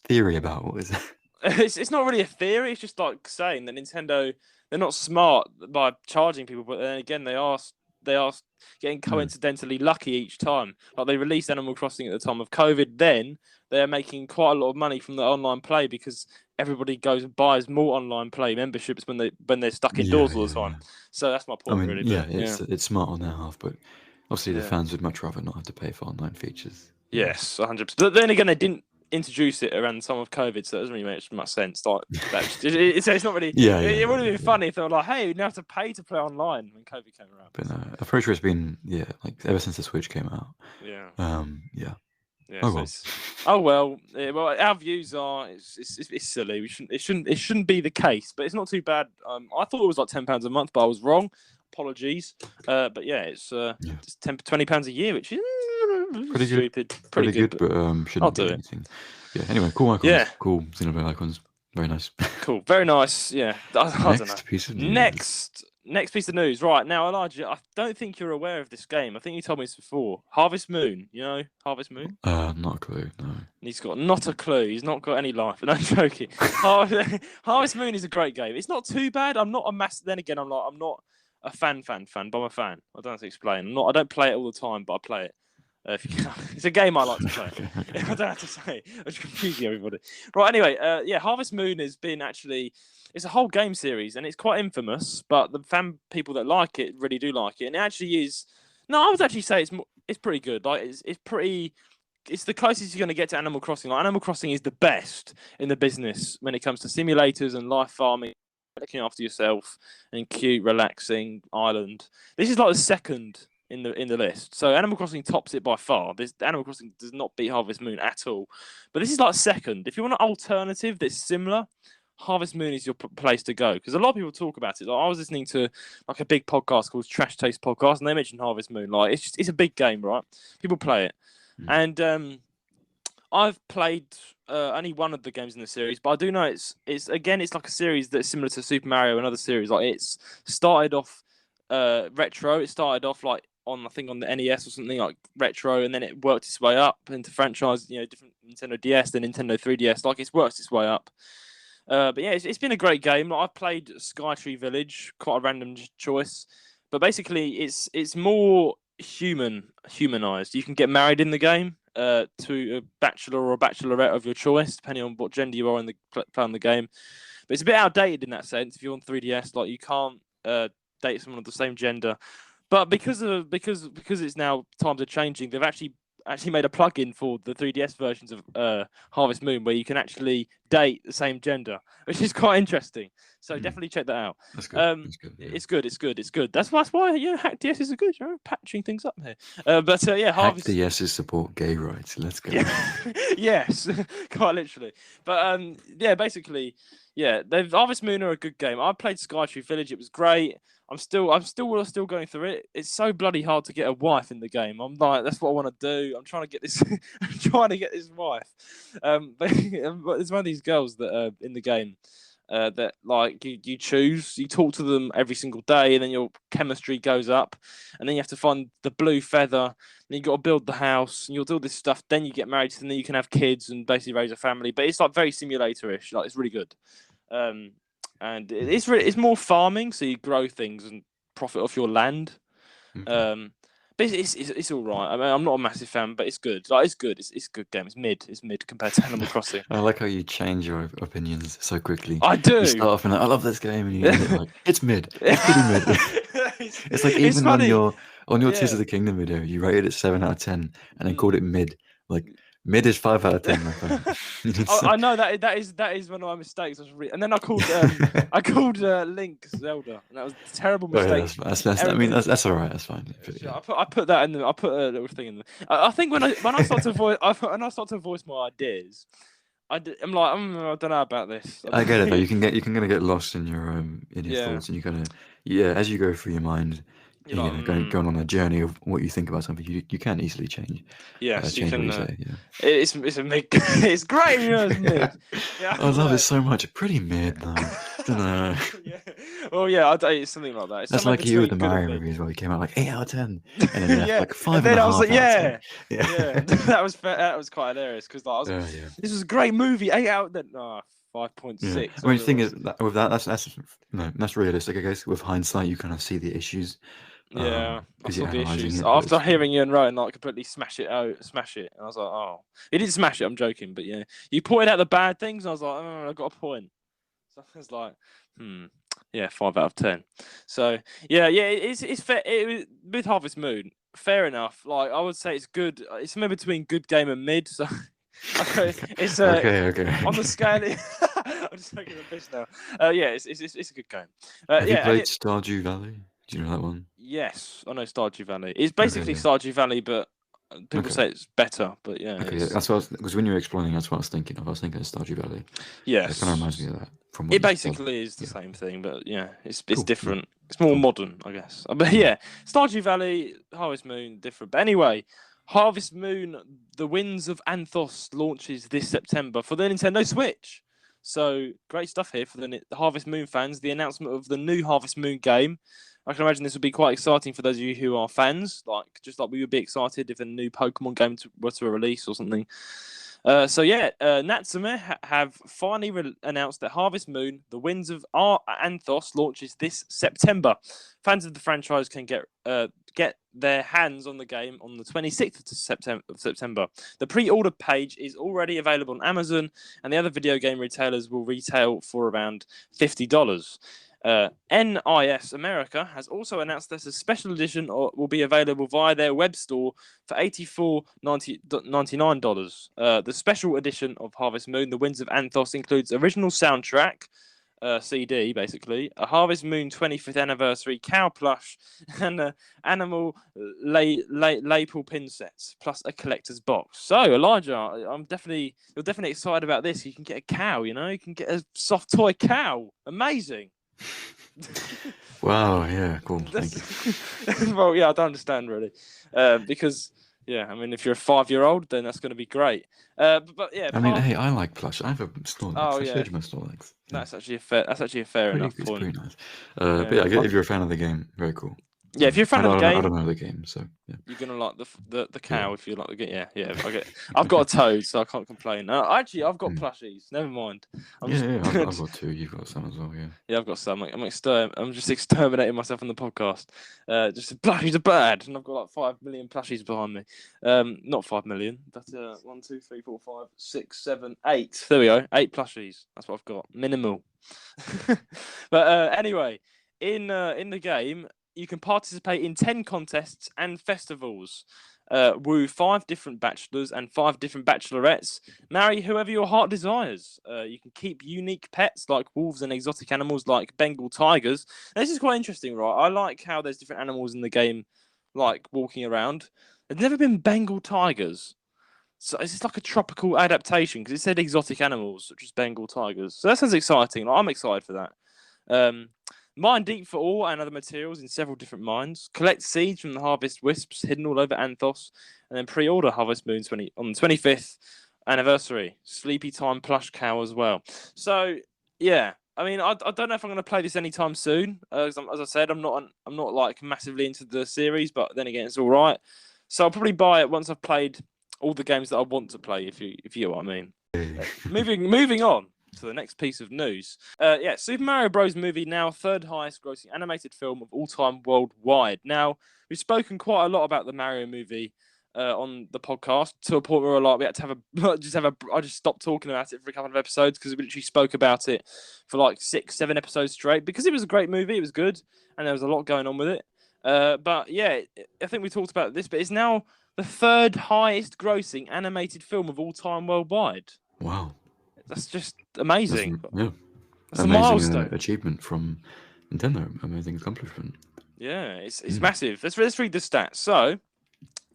B: theory about what is it?
A: it's not really a theory. It's just like saying that Nintendo they're not smart by charging people, but then again they are they are getting coincidentally lucky each time. Like they released Animal Crossing at the time of COVID, then they're making quite a lot of money from the online play because everybody goes and buys more online play memberships when they're stuck indoors all the time. So that's my point, really.
B: Yeah, it's smart on their half, but obviously the fans would much rather not have to pay for online features.
A: Yes, 100%. But then again, they didn't introduce it around the time of COVID, so it doesn't really make much sense. Like, it's not really. It would have been funny if they were like, "Hey, you now have to pay to play online" when COVID came around.
B: But I'm pretty sure it's been like ever since the Switch came out.
A: Yeah.
B: Yeah.
A: Oh well. Our views are it's silly. It shouldn't be the case, but it's not too bad. I thought it was like £10 a month, but I was wrong. Apologies. But yeah, it's £20 a year, which is
B: pretty
A: stupid.
B: Good. Pretty good, but shouldn't be anything. Yeah. Anyway, cool icons.
A: Yeah.
B: Cool Xenoblade icons. Very nice.
A: Cool. Very nice. Yeah. I don't know.
B: Piece of news.
A: Next piece of news. Right now, Elijah, I don't think you're aware of this game. I think you told me this before. Harvest Moon. You know Harvest Moon?
B: Not a clue. No.
A: He's got not a clue. He's not got any life. No, I'm joking. Harvest Moon is a great game. It's not too bad. I'm not a massive. Then again, I'm not a fan, but I'm a fan. I don't have to explain. I don't play it all the time, but I play it. It's a game I like to play.
B: Okay.
A: I don't have to say. I'm just confusing everybody. Right. Anyway, Harvest Moon has been it's a whole game series, and it's quite infamous. But the fan people that like it really do like it, and it actually is. No, I would actually say it's pretty good. Like it's pretty. It's the closest you're going to get to Animal Crossing. Like Animal Crossing is the best in the business when it comes to simulators and life farming, looking after yourself, and cute, relaxing island. This is like the second in the list. So Animal Crossing tops it by far. Animal Crossing does not beat Harvest Moon at all. But this is like second. If you want an alternative that's similar, Harvest Moon is your place to go, because a lot of people talk about it. Like I was listening to like a big podcast called Trash Taste Podcast, and they mentioned Harvest Moon. Like it's a big game, right? People play it, and I've played only one of the games in the series, but I do know it's like a series that's similar to Super Mario and other series. Like it's started off retro. It started off like on the NES or something like retro, and then it worked its way up into franchise. Different Nintendo DS, then Nintendo 3DS. Like it's worked its way up. But yeah, it's been a great game. Like, I've played Skytree Village, quite a random choice, but basically it's more humanized. You can get married in the game to a bachelor or a bachelorette of your choice, depending on what gender you are playing the game. But it's a bit outdated in that sense. If you're on 3DS, like you can't date someone of the same gender. But because it's now times are changing, they've actually made a plugin for the 3DS versions of Harvest Moon where you can actually date the same gender, which is quite interesting. So definitely check that out.
B: That's good.
A: It's good. That's why Hack DSs are good. Patching things up here. Harvest
B: Hack DSs support gay rights. Let's go.
A: Yes, quite literally. But basically, Harvest Moon are a good game. I played Skytree Village. It was great. I'm still going through it. It's so bloody hard to get a wife in the game. I'm like, that's what I want to do. I'm trying to get this. I'm trying to get this wife. But there's one of these girls that are in the game that like you choose. You talk to them every single day, and then your chemistry goes up. And then you have to find the blue feather. Then you got to build the house, and you'll do all this stuff. Then you get married, and then you can have kids and basically raise a family. But it's like very simulator-ish. Like it's really good. And it's more farming, so you grow things and profit off your land. But it's all right. I mean, I'm not a massive fan, but it's good. Like it's good. It's a good game. It's mid compared to Animal Crossing.
B: I like how you change your opinions so quickly.
A: I do.
B: You start off and I love this game, and you end it like it's mid. It's pretty mid. It's like even on your Tears of the Kingdom video, you rated it 7 out of 10, and then called it mid. Like mid is 5 out of 10.
A: I know that is one of my mistakes. And then I called Link Zelda, and that was a terrible mistake.
B: That's all right. That's fine.
A: I put that in. I put a little thing in there. I think when I start to voice my ideas, I'm like, I don't know about this.
B: I get it though. You can get lost in your thoughts, and as you go through your mind. Going on a journey of what you think about something, you can easily change.
A: Yes,
B: change
A: you can.
B: What you say, yeah.
A: It's a mid. It's great. It's mid.
B: Yeah, I love it so much. Pretty mid though. Don't know.
A: Well, I'd say it's something like that.
B: That's like you with the Mario movies where you came out like 8 out of 10, and then like 5 and
A: then
B: a
A: I was
B: half
A: like,
B: out of 10.
A: that was quite hilarious because this was a great movie. 8 out of 10. 5.6.
B: I mean, the thing is, with that's realistic, I guess. With hindsight, you kind of see the issues.
A: Yeah, I
B: Is he
A: saw the
B: analysing
A: issues
B: it?
A: after hearing you and Rowan like completely smash it, and I was like, oh, he didn't smash it. I'm joking, but yeah, you pointed out the bad things, and I was like, oh, I got a point. So I was like, yeah, 5 out of 10. So yeah, it's fair. With Harvest Moon, fair enough. Like I would say, it's good. It's somewhere between good game and mid. So it's
B: Okay.
A: on the scale. I'm just taking the piss now. Yeah, it's a good game.
B: Have you
A: Yeah,
B: played Stardew Valley? Do you know that one?
A: yes, I know Stardew Valley. It's basically Stardew Valley, but people say it's better. But yeah,
B: okay, that's what because when you were explaining, that's what I was thinking of. I was thinking of Stardew Valley.
A: Yes,
B: it kind of reminds me of that. From what
A: it
B: you said.
A: basically is the same thing, but yeah, it's
B: Cool,
A: different. It's more modern, I guess. But yeah, Stardew Valley, Harvest Moon, different. But anyway, Harvest Moon, The Winds of Anthos launches this September for the Nintendo Switch. So great stuff here for the Harvest Moon fans. The announcement of the new Harvest Moon game. I can imagine this would be quite exciting for those of you who are fans. Just like we would be excited if a new Pokemon game were to release or something. Natsume have finally announced that Harvest Moon, The Winds of Anthos launches this September. Fans of the franchise can get their hands on the game on the 26th of September. The pre-order page is already available on Amazon, and the other video game retailers will retail for around $50. NIS America has also announced that a special edition will be available via their web store for $84.99. The special edition of Harvest Moon, The Winds of Anthos, includes original soundtrack, CD basically, a Harvest Moon 25th anniversary cow plush, and an animal lapel pin sets, plus a collector's box. So Elijah, you're definitely excited about this. You can get a cow, you can get a soft toy cow. Amazing.
B: Wow, yeah, cool. Thank you.
A: Well, yeah, I don't understand really, because yeah, I mean, if you're a 5-year-old, then that's going to be great. But yeah,
B: I mean, hey, I like plush. I have a Snorlax.
A: Oh,
B: I
A: yeah.
B: showed you my Snorlax.
A: Yeah. That's actually a fair enough
B: it's
A: point.
B: pretty nice. But yeah, if you're a fan of the game, very cool.
A: Yeah, if you're a fan of the game,
B: I don't know the game, so yeah.
A: You're gonna like the cow if you like the game. Yeah. I've got a toad, so I can't complain. Actually, I've got plushies. Never mind.
B: I've got 2. You've got some as well. Yeah.
A: Yeah, I've got some. I'm just exterminating myself on the podcast. Just plushies are bad, and I've got like 5 million plushies behind me. Not 5 million, but 1, 2, 3, 4, 5, 6, 7, 8. There we go. 8 plushies. That's what I've got. Minimal. But anyway, in the game, you can participate in 10 contests and festivals. Woo 5 different bachelors and 5 different bachelorettes. Marry whoever your heart desires. You can keep unique pets like wolves and exotic animals like Bengal tigers. And this is quite interesting, right? I like how there's different animals in the game, like walking around. There's never been Bengal tigers. So it's just like a tropical adaptation because it said exotic animals, such as Bengal tigers. So that sounds exciting. I'm excited for that. Mine deep for ore and other materials in several different mines. Collect seeds from the harvest wisps hidden all over Anthos, and then pre-order Harvest Moon on the 25th anniversary. Sleepy Time plush cow as well. So yeah, I mean, I don't know if I'm going to play this anytime soon. As I said, I'm not like massively into the series, but then again, it's all right. So I'll probably buy it once I've played all the games that I want to play. If you know what I mean. Moving on to the next piece of news. Super Mario Bros. Movie now third highest grossing animated film of all time worldwide. Now, we've spoken quite a lot about the Mario movie on the podcast to a point where we had to I just stopped talking about it for a couple of episodes because we literally spoke about it for like 6-7 episodes straight because it was a great movie. It was good and there was a lot going on with it. But yeah, I think we talked about this, but it's now the third highest grossing animated film of all time worldwide.
B: Wow.
A: That's just amazing. That's
B: amazing,
A: a milestone.
B: Achievement from Nintendo. Amazing accomplishment.
A: Yeah, it's massive. Let's read the stats. So,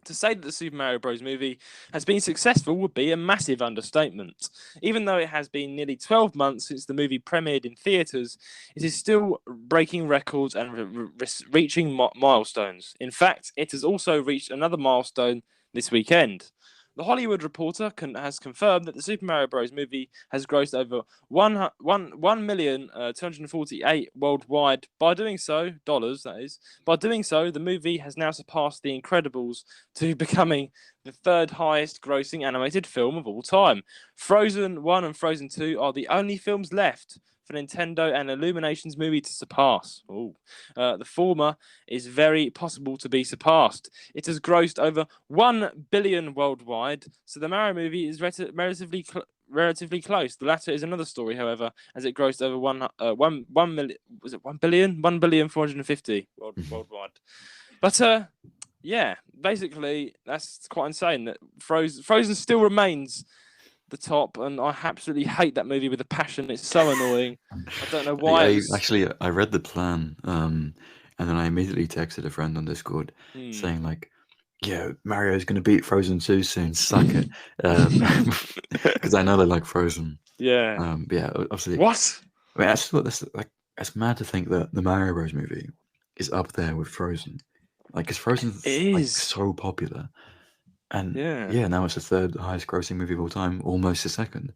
A: to say that the Super Mario Bros. Movie has been successful would be a massive understatement. Even though it has been nearly 12 months since the movie premiered in theaters, it is still breaking records and reaching milestones. In fact, it has also reached another milestone this weekend. The Hollywood Reporter has confirmed that the Super Mario Bros. Movie has grossed over 1,248,000 worldwide. By doing so, dollars that is. By doing so, the movie has now surpassed The Incredibles to becoming the third highest grossing animated film of all time. Frozen 1 and Frozen 2 are the only films left for Nintendo and Illumination's movie to surpass. The former is very possible to be surpassed. It has grossed over 1 billion worldwide, so the Mario movie is relatively close. The latter is another story, however, as it grossed over 1 million. Was it 1 billion? 1,450,000,000 worldwide. But yeah, basically that's quite insane. That Frozen still remains the top, and I absolutely hate that movie with a passion. It's so annoying. I don't know why.
B: I read the plan, and then I immediately texted a friend on Discord saying like, "Yeah, Mario's going to beat Frozen 2 soon. Suck it," because I know they like Frozen.
A: Yeah.
B: But yeah, obviously.
A: What?
B: I mean, that's what this like. It's mad to think that the Mario Bros movie is up there with Frozen, like because Frozen's like so popular, and yeah, now it's the third highest grossing movie of all time, almost the second.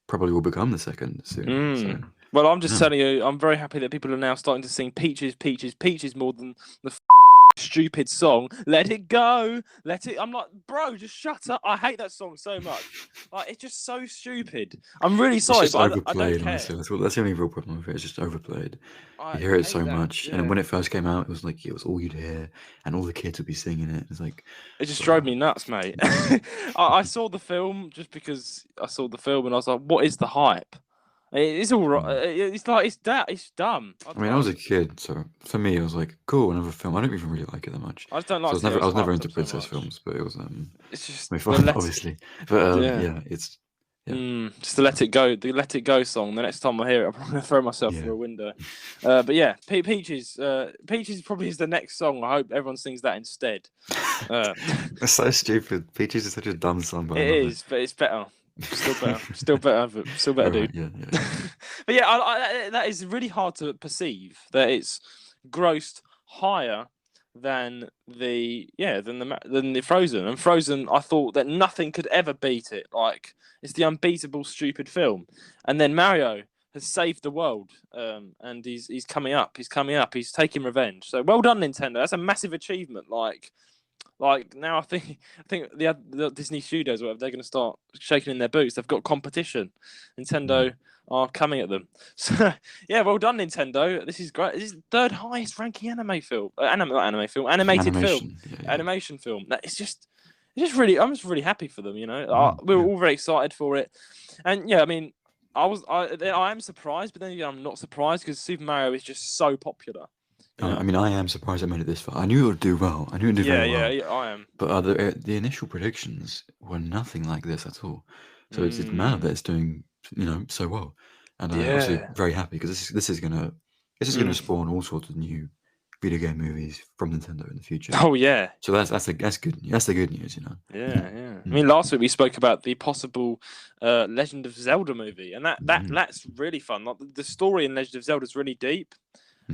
B: Probably will become the second soon. So,
A: well, I'm just telling you, I'm very happy that people are now starting to sing Peaches, Peaches, Peaches more than the stupid song Let It Go, Let It. I'm like, bro, just shut up. I hate that song so much. Like, it's just so stupid. I'm really sorry,
B: it's just
A: but
B: overplayed,
A: I don't care.
B: honestly. That's the only real problem with it. It's just overplayed. You hear it so much, and when it first came out, it was like it was all you'd hear, and all the kids would be singing it. It's like
A: it just drove me nuts, mate. I saw the film just because I saw the film, and I was like, what is the hype? It's all right. It's like it's dumb.
B: I mean, I was a kid, so for me, it was like cool. Another film. I don't even really like it that much.
A: I just don't like.
B: So I was never into princess films, but it was
A: it's just
B: obviously. But yeah, it's
A: just the Let It Go, the Let It Go song. The next time I hear it, I'm gonna throw myself through a window. But yeah, Peaches. Peaches probably is the next song. I hope everyone sings that instead.
B: That's so stupid. Peaches is such a dumb song, but
A: it is, but it's better. Still better, dude.
B: Yeah.
A: But yeah, that is really hard to perceive that it's grossed higher than the Frozen. And Frozen, I thought that nothing could ever beat it. Like, it's the unbeatable, stupid film. And then Mario has saved the world, and he's coming up. He's taking revenge. So well done, Nintendo. That's a massive achievement. Like now, I think the Disney Studios, whatever, they're going to start shaking in their boots. They've got competition. Nintendo are coming at them. So yeah, well done, Nintendo. This is great. This is the third highest ranking animated film. Animated film. It's just really. I'm just really happy for them. You know, we were all very excited for it, and yeah, I mean, I am surprised, but then again, I'm not surprised because Super Mario is just so popular.
B: I mean, I am surprised I made it this far. I knew it would do well. I knew it would do very well.
A: Yeah, I am.
B: But the initial predictions were nothing like this at all. So it's mad that it's doing, so well. And I'm obviously very happy because this is gonna spawn all sorts of new video game movies from Nintendo in the future.
A: Oh yeah.
B: So that's good. That's the good news,
A: Yeah. I mean, last week we spoke about the possible Legend of Zelda movie, and that's really fun. Like, the story in Legend of Zelda is really deep.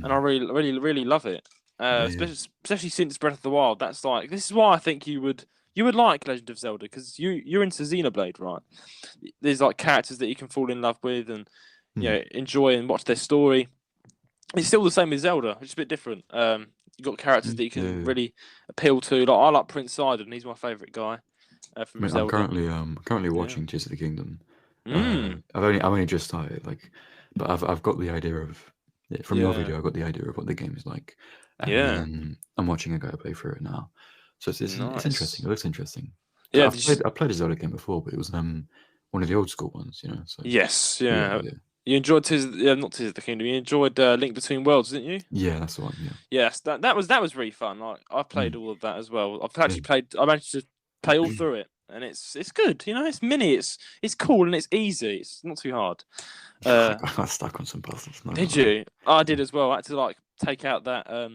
A: And I really love it, especially since Breath of the Wild. That's like, this is why I think you would like Legend of Zelda, because you're into Xenoblade, right? There's like characters that you can fall in love with and enjoy and watch their story. It's still the same as Zelda, it's a bit different. You've got characters that you can really appeal to. Like, I like Prince Sidon. He's my favourite guy from Zelda.
B: I'm currently watching Tears of the Kingdom. I've only just started, but I've got the idea of. Yeah, from your video, I got the idea of what the game is like. And then I'm watching a guy play through it now. So it's interesting. It looks interesting.
A: Yeah,
B: I played a Zelda game before, but it was one of the old school ones, So,
A: yes, yeah. You enjoyed not Tears of the Kingdom. You enjoyed Link Between Worlds, didn't you?
B: Yeah, that's the one. Yeah.
A: Yes, that was really fun. I played all of that as well. I managed to play all through it, and it's good. It's mini. It's cool and it's easy. It's not too hard.
B: I got stuck on some puzzles.
A: Did you? I did as well. I had to take out that.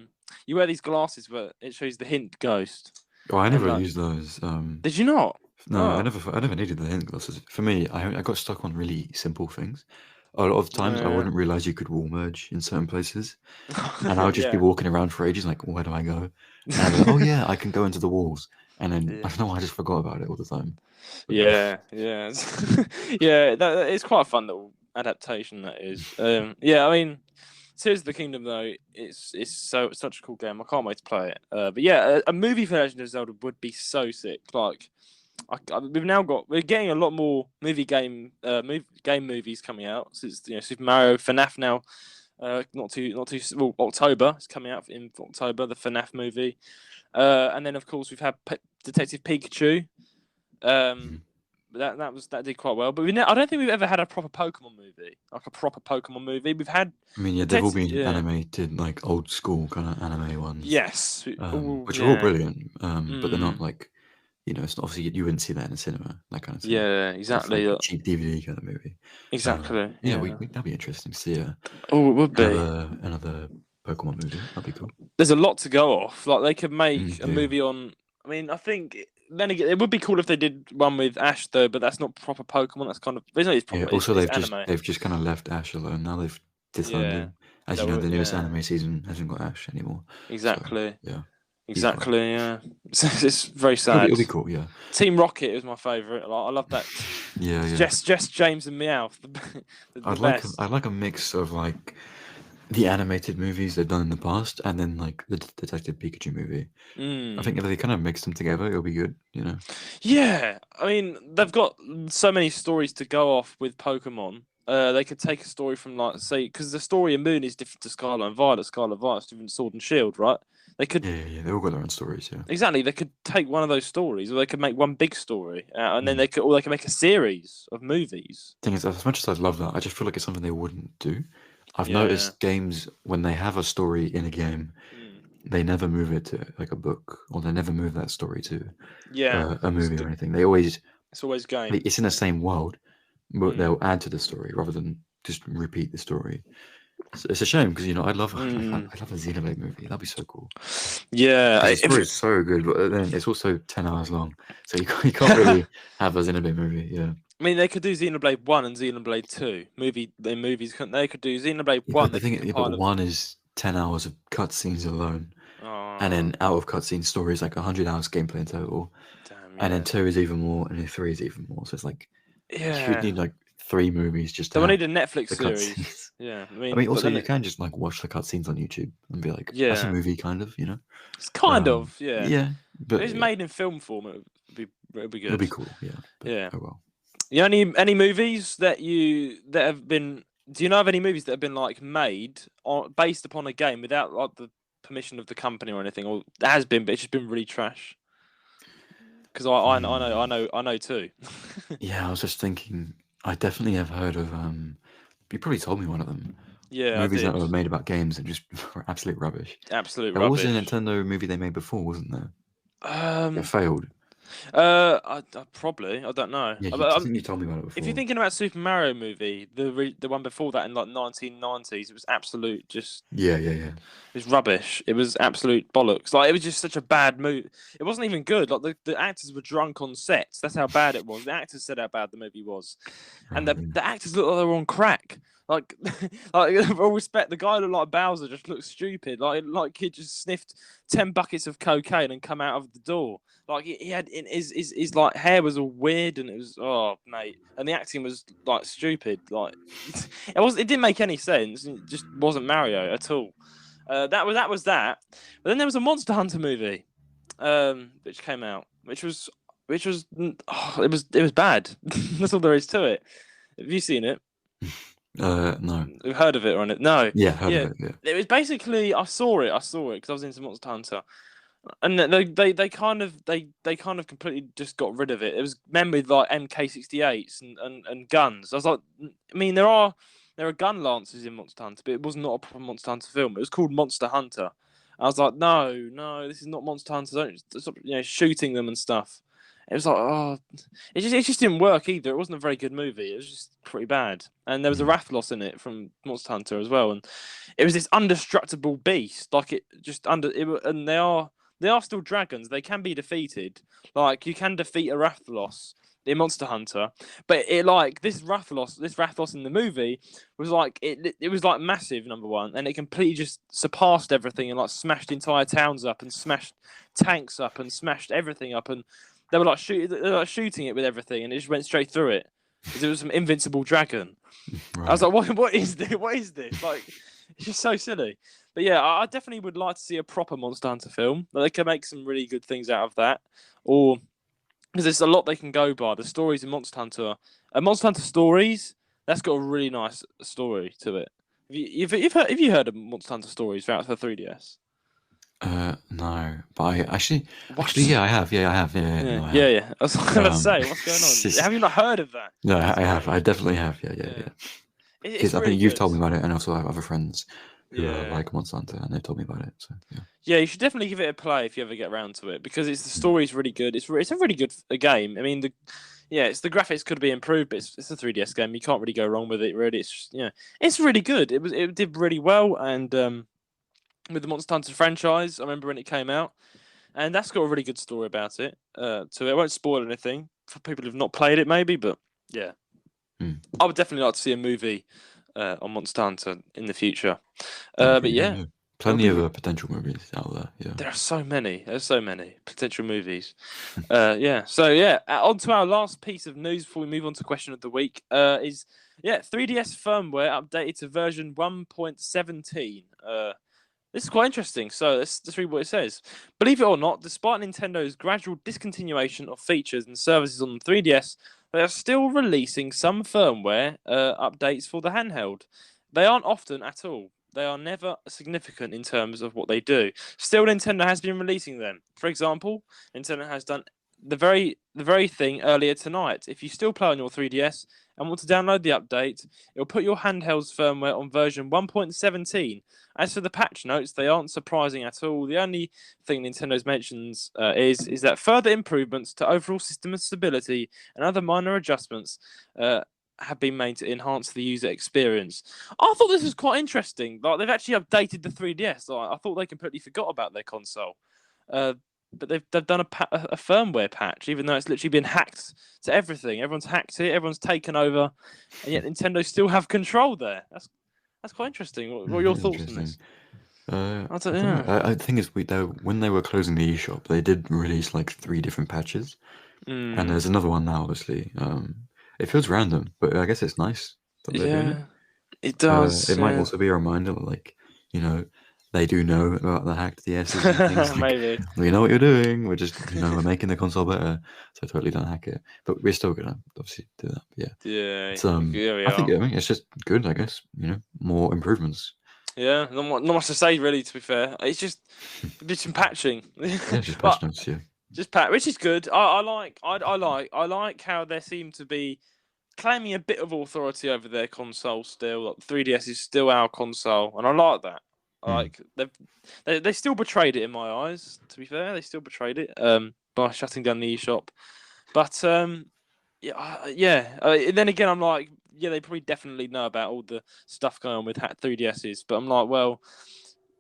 A: You wear these glasses, but it shows the hint ghost.
B: Oh, I never used those.
A: Did you not?
B: No, I never needed the hint glasses. For me, I got stuck on really simple things. A lot of times, I wouldn't realize you could wall merge in certain places, and I would just be walking around for ages, like, where do I go? And I'd be like, oh yeah, I can go into the walls, and then I don't know why I just forgot about it all the time.
A: But, yeah. That is quite a fun little adaptation, that is. I mean, Tears of the Kingdom, though, it's such a cool game. I can't wait to play it. But yeah, a movie for Legend of Zelda would be so sick. Like, we're getting a lot more game movies coming out. Since Super Mario, FNAF now. Not too well, October. It's coming out in October. The FNAF movie, and then of course we've had Detective Pikachu. That did quite well. But I don't think we've ever had a proper Pokemon movie, like a proper Pokemon movie. We've had.
B: I mean, yeah, they've all been animated, like old school kind of anime ones.
A: Yes,
B: which are all brilliant. But they're not like, it's not, obviously you wouldn't see that in a cinema, that kind of thing.
A: Yeah, exactly.
B: It's like a cheap DVD kind of movie.
A: Exactly.
B: That'd be interesting to see.
A: It would be
B: another Pokemon movie. That'd be cool.
A: There's a lot to go off. Like they could make a movie on. I mean, I think then again, it would be cool if they did one with Ash though, but that's not proper Pokemon. That's kind of
B: also they've just kind of left Ash alone. Now they've disowned him. As you know, the newest anime season hasn't got Ash anymore.
A: Exactly.
B: So,
A: exactly. Yeah. It's very sad.
B: It'll be cool. Yeah.
A: Team Rocket is my favourite. I love that. Jess, James, and Meowth.
B: I'd like a mix of like the animated movies they've done in the past, and then like the Detective Pikachu movie. I think if they kind of mix them together, it'll be good.
A: Yeah, I mean they've got so many stories to go off with Pokemon. They could take a story from say because the story of Moon is different to Scarlet and Violet. Scarlet and Violet's different to Sword and Shield, right? They could.
B: Yeah, they all got their own stories. Yeah,
A: exactly. They could take one of those stories, or they could make one big story, and then they could make a series of movies.
B: Thing is, as much as I love that, I just feel like it's something they wouldn't do. I've noticed games when they have a story in a game, they never move it to like a book, or they never move that story to a movie or anything. It's
A: always game.
B: It's in the same world, but they'll add to the story rather than just repeat the story. It's a shame because I'd love a Xenoblade movie. That'd be so cool.
A: Yeah,
B: the story is so good, but then it's also 10 hours long, so you can't really have a Xenoblade movie. Yeah.
A: I mean, they could do Xenoblade 1 and Xenoblade 2. Movies, couldn't they? Could do Xenoblade 1.
B: The thing, but 1 is 10 hours of cutscenes alone. And then out of cutscene stories, like 100 hours gameplay in total.
A: Damn,
B: and then 2 is even more, and then 3 is even more. So it's like, you would need like 3 movies just to
A: They need a Netflix series. Yeah.
B: I mean also you can just like watch the cutscenes on YouTube and be like, that's a movie kind of,
A: It's kind of, yeah.
B: Yeah. But
A: it's made in film form, it'd be good.
B: It'll be cool, yeah.
A: But,
B: Oh well.
A: Any movies that have been? Do you know of any movies that have been like made based upon a game without like the permission of the company or anything, or it has been, but it's just been really trash? Because I know too.
B: Yeah, I was just thinking. I definitely have heard of. You probably told me one of them.
A: Yeah,
B: movies that were made about games and just were absolute rubbish.
A: Absolute
B: rubbish.
A: There
B: was a Nintendo movie they made before, wasn't there? It failed.
A: I probably. I don't know.
B: Yeah, I think you told me about it before.
A: If you're thinking about Super Mario movie, the one before that in like 1990s, it was absolute just.
B: Yeah.
A: It was rubbish. It was absolute bollocks. Like it was just such a bad movie. It wasn't even good. Like the actors were drunk on sets. That's how bad it was. The actors said how bad the movie was, and the actors looked like they were on crack. Like, with all respect, the guy looked like Bowser. Just looked stupid. Like he just sniffed 10 buckets of cocaine and come out of the door. Like he had his like hair was all weird and it was mate, and the acting was like stupid. Like it didn't make any sense. It just wasn't Mario at all. That was that. But then there was a Monster Hunter movie, which came out, which was it was bad. That's all there is to it. Have you seen it?
B: No.
A: You've heard of it or anything? No.
B: Yeah, heard of it. Yeah.
A: It was basically I saw it because I was into Monster Hunter. And they kind of completely just got rid of it. It was men with like MK68s and guns. I was like, I mean, there are gun lancers in Monster Hunter, but it was not a proper Monster Hunter film. It was called Monster Hunter. I was like, no, this is not Monster Hunter. Don't stop, shooting them and stuff. It was like, it just didn't work either. It wasn't a very good movie. It was just pretty bad. And there was a Rathalos in it from Monster Hunter as well. And it was this indestructible beast. Like and they are still dragons. They can be defeated. Like you can defeat a Rathalos in Monster Hunter, but it like this Rathalos in the movie was like it was like massive, number one, and it completely just surpassed everything and like smashed entire towns up and smashed tanks up and smashed everything up, and they were like shooting it with everything, and it just went straight through it because it was some invincible dragon. Right. I was like, what is this? What is this? Like, it's just so silly. But yeah, I definitely would like to see a proper Monster Hunter film. They could make some really good things out of that, or because there's a lot they can go by. The stories in Monster Hunter, Monster Hunter Stories, that's got a really nice story to it. Have you heard of Monster Hunter Stories for 3DS?
B: No, but actually,
A: What?
B: yeah, I have. Yeah, I have. Yeah, no, I have.
A: Yeah. I was going to say, what's going on? Have you not heard of that?
B: No, I have. I definitely have. Yeah.
A: It's
B: Because I
A: really
B: think you've
A: good.
B: told me about it, and also I have other friends who
A: Yeah.
B: like Monster Hunter, and they've told me about it. So yeah.
A: Yeah, you should definitely give it a play if you ever get around to it, because the story's really good. It's a really good game. I mean, the graphics could be improved, but it's a 3DS game. You can't really go wrong with it. Really, it's really good. It did really well, and with the Monster Hunter franchise, I remember when it came out, and that's got a really good story about it. So I won't spoil anything for people who've not played it, maybe, but yeah, I would definitely like to see a movie on Monster Hunter in the future. But yeah.
B: Plenty of potential movies out there. Yeah,
A: there are so many. There's so many potential movies. Yeah. So yeah, on to our last piece of news before we move on to question of the week. 3DS firmware updated to version 1.17. This is quite interesting. So let's read what it says. Believe it or not, despite Nintendo's gradual discontinuation of features and services on the 3DS, they are still releasing some firmware updates for the handheld. They aren't often at all. They are never significant in terms of what they do. Still, Nintendo has been releasing them. For example, Nintendo has done the very thing earlier tonight. If you still play on your 3DS and want to download the update, it'll put your handheld's firmware on version 1.17. As for the patch notes, they aren't surprising at all. The only thing Nintendo mentions is that further improvements to overall system stability and other minor adjustments have been made to enhance the user experience. I thought this was quite interesting. Like, they've actually updated the 3DS. I thought they completely forgot about their console, but they've done a firmware patch, even though it's literally been hacked to everything. Everyone's hacked it. Everyone's taken over, and yet Nintendo still have control there. That's quite interesting. What are your thoughts on this?
B: I don't know. I think it's when they were closing the eShop, they did release like 3 different patches, and there's another one now. Obviously, it feels random, but I guess it's nice that they're doing it.
A: It does.
B: It might also be a reminder, like, they do know about the hacked DSs and things. Like,
A: maybe.
B: We know what you're doing. We're just, we're making the console better, so totally don't hack it. But we're still gonna obviously do that. But
A: yeah.
B: It's, I think it's just good. I guess more improvements.
A: Yeah, not much to say really. To be fair, it's just some patching.
B: Just patch notes. Yeah.
A: Just patch, which is good. I like how they seem to be claiming a bit of authority over their console still. Like, 3DS is still our console, and I like that. Like, they still betrayed it in my eyes. To be fair, they still betrayed it by shutting down the eShop. But then again, I'm like, yeah, they probably definitely know about all the stuff going on with hacked 3DSs. But I'm like, well,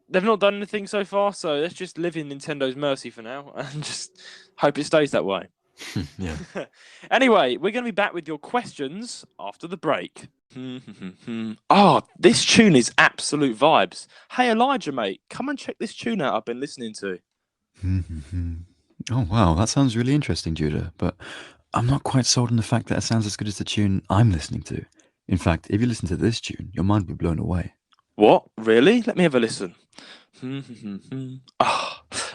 A: they've not done anything so far, so let's just live in Nintendo's mercy for now and just hope it stays that way.
B: Yeah.
A: Anyway, we're going to be back with your questions after the break. Oh, this tune is absolute vibes. Hey, Elijah, mate, come and check this tune out I've been listening to.
B: Oh, wow, that sounds really interesting, Judah, but I'm not quite sold on the fact that it sounds as good as the tune I'm listening to. In fact, if you listen to this tune, your mind will be blown away.
A: What? Really? Let me have a listen.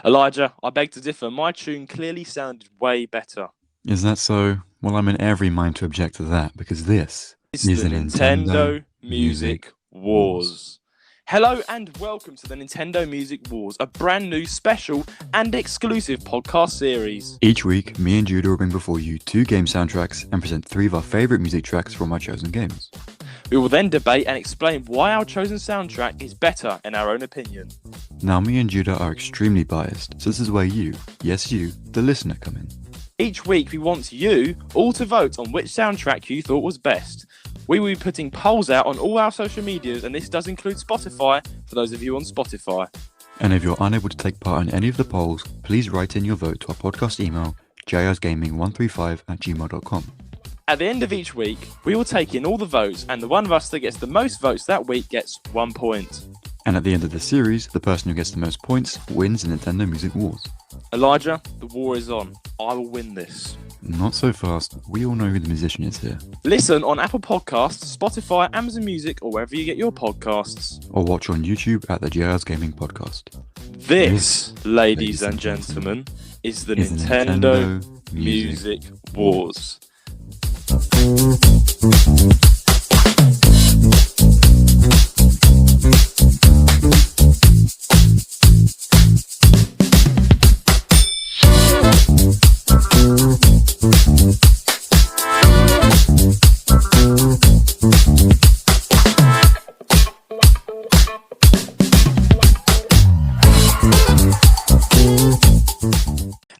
A: Elijah, I beg to differ. My tune clearly sounded way better.
B: Is that so? Well, I'm in every mind to object to that, because this is the
A: Nintendo Music Wars. Hello and welcome to the Nintendo Music Wars, a brand new special and exclusive podcast series.
B: Each week, me and Judah will bring before you 2 game soundtracks and present 3 of our favourite music tracks from our chosen games.
A: We will then debate and explain why our chosen soundtrack is better in our own opinion.
B: Now, me and Judah are extremely biased, so this is where you, yes you, the listener, come in.
A: Each week we want you all to vote on which soundtrack you thought was best. We will be putting polls out on all our social medias, and this does include Spotify for those of you on Spotify.
B: And if you're unable to take part in any of the polls, please write in your vote to our podcast email, jrsgaming135@gmail.com.
A: At the end of each week, we will take in all the votes, and the one of us that gets the most votes that week gets 1 point.
B: And at the end of the series, the person who gets the most points wins the Nintendo Music Wars.
A: Elijah, the war is on. I will win this.
B: Not so fast. We all know who the musician is here.
A: Listen on Apple Podcasts, Spotify, Amazon Music, or wherever you get your podcasts.
B: Or watch on YouTube at the JR's Gaming Podcast.
A: This, ladies and gentlemen, is the Nintendo Music Wars.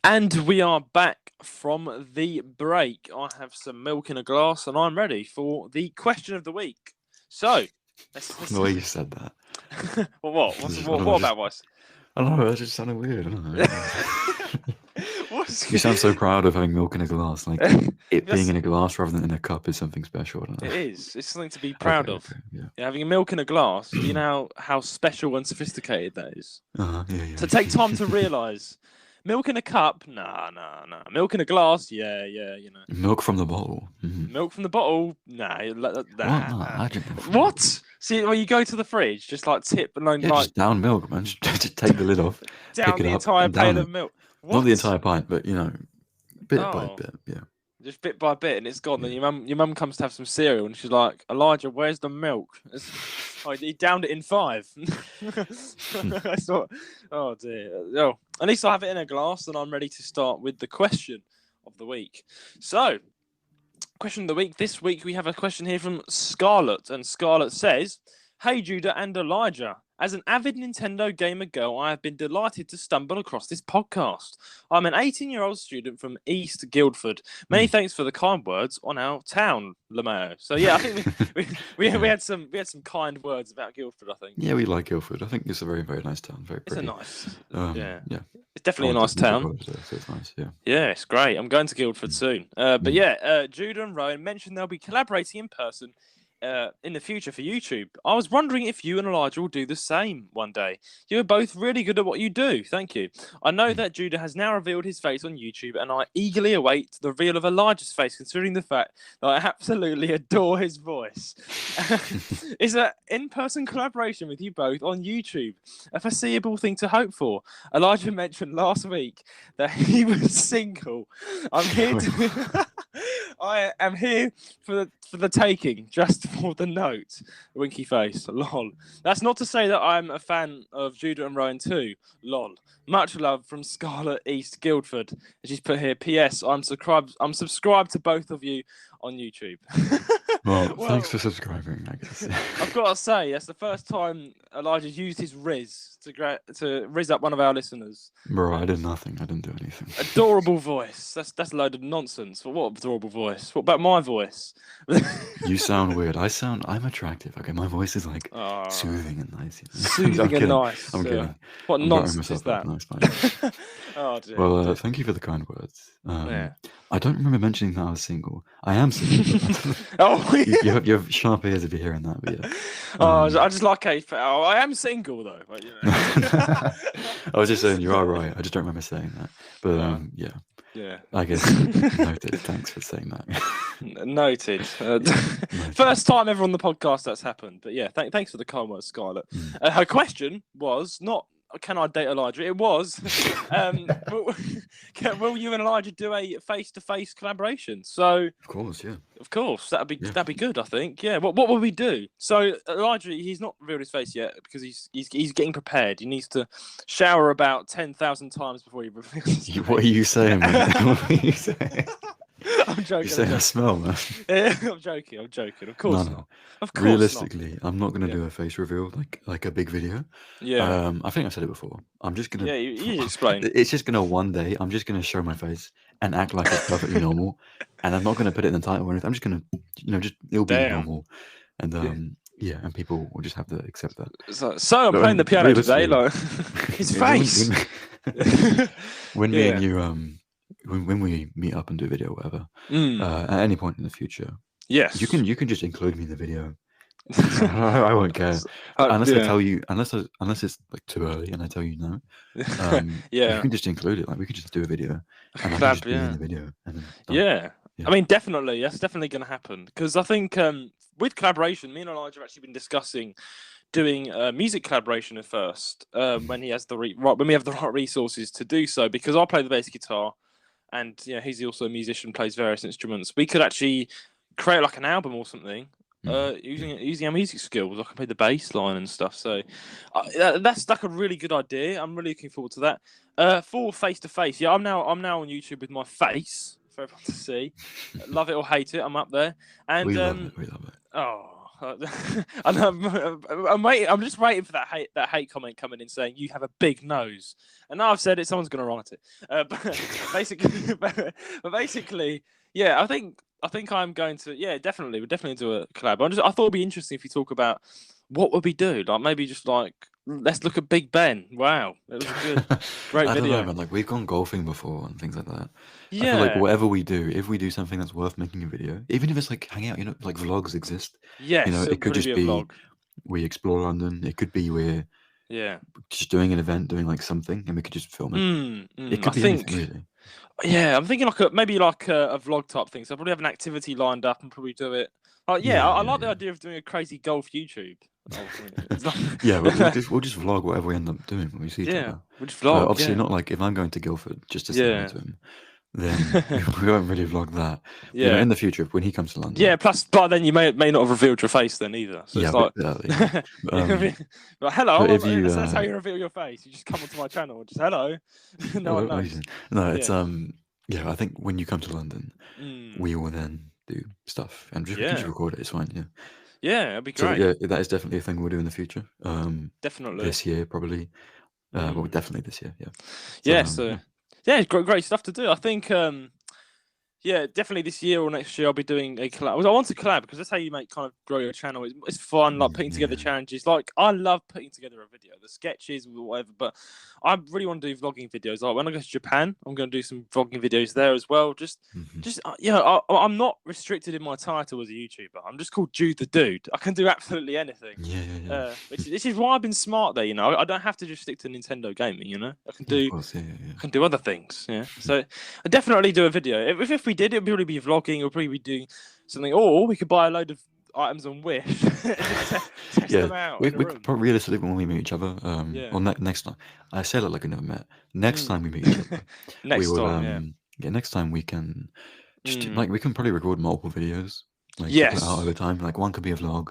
A: And we are back from the break. I have some milk in a glass and I'm ready for the question of the week. So,
B: the way you said that.
A: Well, what? What about voice?
B: I don't know, that just sounded weird. I don't know. You sound so proud of having milk in a glass. Like, it being in a glass rather than in a cup is something special. I don't know.
A: It is. It's something to be proud of.
B: Okay, yeah.
A: Having milk in a glass, do you know how special and sophisticated that is?
B: Yeah.
A: So take time to realise. Milk in a cup? Nah. Milk in a glass? Yeah, you know.
B: Milk from the bottle? Mm-hmm.
A: Milk from the bottle? Nah. What? See, when you go to the fridge, just like tip and like...
B: just down milk, man. Just take the lid off,
A: down
B: pick it
A: the
B: up,
A: entire pail of milk. What?
B: Not the entire pint, but, you know, bit by bit, yeah.
A: Just bit by bit, and it's gone. Yeah. Then your mum comes to have some cereal, and she's like, "Elijah, where's the milk?" He downed it in 5. I thought, oh dear. Oh, at least I have it in a glass, and I'm ready to start with the question of the week. So, question of the week. This week we have a question here from Scarlett, and Scarlett says, "Hey Judah and Elijah. As an avid Nintendo gamer girl, I have been delighted to stumble across this podcast. I'm an 18-year-old student from East Guildford. Many thanks for the kind words on our town, Lameo." So yeah, I think we had some kind words about Guildford. I think.
B: Yeah, we like Guildford. I think it's a very, very nice town. Very pretty.
A: It's a nice. Yeah. It's
B: a
A: definitely a nice town.
B: So it's nice. Yeah.
A: Yeah, it's great. I'm going to Guildford soon. But yeah, Judah and Rowan mentioned they'll be collaborating in person in the future for YouTube. I was wondering if you and Elijah will do the same one day. You're both really good at what you do. Thank you. I know that Judah has now revealed his face on YouTube, and I eagerly await the reveal of Elijah's face, considering the fact that I absolutely adore his voice. Is an in-person collaboration with you both on YouTube a foreseeable thing to hope for? Elijah mentioned last week that he was single. I'm here to... I am here for the taking, just for the note. Winky face, lol. That's not to say that I'm a fan of Judah and Rowan too, lol. Much love from Scarlett East Guildford. And she's put here, P.S. I'm subscribed to both of you on YouTube.
B: Well, thanks for subscribing, I guess.
A: I've got to say, that's the first time Elijah's used his rizz to rizz up one of our listeners.
B: Bro, I did nothing. I didn't do anything.
A: Adorable voice. That's a load of nonsense. But what adorable voice? What about my voice?
B: You sound weird. I'm attractive. Okay, my voice is like soothing and nice. You know?
A: Soothing and nice.
B: I'm kidding.
A: What nonsense is that?
B: Nice,
A: Oh dear.
B: Well, thank you for the kind words. I don't remember mentioning that I was single. I am single. You have sharp ears if you're hearing that. But yeah.
A: I just like I am single though. But, you know.
B: I was just saying you are right. I just don't remember saying that. But yeah.
A: Yeah.
B: I guess noted. Thanks for saying that.
A: Noted. First time ever on the podcast that's happened. But yeah, thanks for the kind words, Scarlett. Her question was not, can I date Elijah? It was, will you and Elijah do a face-to-face collaboration? So,
B: of course, yeah.
A: Of course, that'd be good. I think, yeah. What will we do? So Elijah, he's not revealed his face yet because he's getting prepared. He needs to shower about 10,000 times before he reveals his face.
B: What are you saying, man? What are you saying?
A: I'm joking.
B: You say I smell, man.
A: I'm joking. Of course
B: no.
A: not. Of course
B: Realistically,
A: not.
B: I'm not going to do a face reveal like a big video.
A: Yeah.
B: I think I said it before. I'm just going to...
A: Yeah, you explain.
B: It's just going to one day, I'm just going to show my face and act like it's perfectly normal. And I'm not going to put it in the title or anything. I'm just going to, it'll be normal. And and people will just have to accept that.
A: So I'm playing the piano today, like his face.
B: When me and you when we meet up and do a video or whatever, at any point in the future,
A: yes,
B: you can just include me in the video. I won't care unless I tell you, unless it's like too early and I tell you no. You can just include it. Like we could just do a video and I can just be in the video. And then
A: I mean, definitely, that's definitely going to happen because I think with collaboration, me and Elijah have actually been discussing doing music collaboration at first when he has when we have the right resources to do so. Because I play the bass guitar, and he's also a musician, plays various instruments. We could actually create like an album or something using our music skills. I can play the bass line and stuff. So that's like a really good idea. I'm really looking forward to that. For face to face, I'm now on YouTube with my face for everyone to see. Love it or hate it, I'm up there. And
B: we love it.
A: Oh. I'm waiting. I'm just waiting for that hate comment coming in saying you have a big nose, and now I've said it. Someone's going to write it. But basically, yeah. I think I'm going to. Yeah, definitely. We're definitely do a collab. I thought it'd be interesting if you talk about what would we do. Like maybe just like let's look at Big Ben. Wow, it was a good, great
B: I
A: video.
B: don't know, man. Like we've gone golfing before and things like that.
A: Yeah.
B: I feel like whatever we do, if we do something that's worth making a video, even if it's like hang out, like vlogs exist.
A: Yes,
B: it could just be
A: a vlog.
B: We explore London. It could be we're just doing an event, doing like something, and we could just film it. It could be anything, really.
A: Yeah, I'm thinking maybe like a vlog type thing. So I'll probably have an activity lined up and probably do it. I like the idea of doing a crazy golf YouTube.
B: Yeah, we'll just vlog whatever we end up doing when we see each other.
A: We'll just vlog.
B: Obviously, not like if I'm going to Guildford just to say hi to him, then we won't really vlog that.
A: Yeah.
B: In the future, when he comes to London.
A: Yeah. Plus, by then you may not have revealed your face then either. So it's like, like hello. That's how you reveal your face. You just come onto my channel and just hello. No one knows.
B: No, it's I think when you come to London, we will then do stuff and just record it. It's fine. Yeah.
A: Yeah, that'd be great.
B: So, yeah, that is definitely a thing we'll do in the future.
A: Definitely.
B: This year, probably. Well, definitely this year, yeah.
A: Yeah, great stuff to do. I think, definitely this year or next year I'll be doing a collab. I want to collab because that's how you grow your channel. It's fun, like putting together challenges. Like I love putting together a video, the sketches, whatever. But I really want to do vlogging videos. Like when I go to Japan, I'm going to do some vlogging videos there as well. I'm not restricted in my title as a YouTuber. I'm just called Jude the Dude. I can do absolutely anything.
B: Yeah.
A: This is why I've been smart there. I don't have to just stick to Nintendo gaming. I can do. I can do other things. Yeah. So I definitely do a video. If we did, it'd probably be vlogging. Or probably be doing something. Or we could buy a load of items on Wish. Test them out.
B: We could probably realistically when we meet each other. Or next time. I said it like I never met. Next time we meet each other. Next time we can just we can probably record multiple videos. Like put out over time. Like one could be a vlog.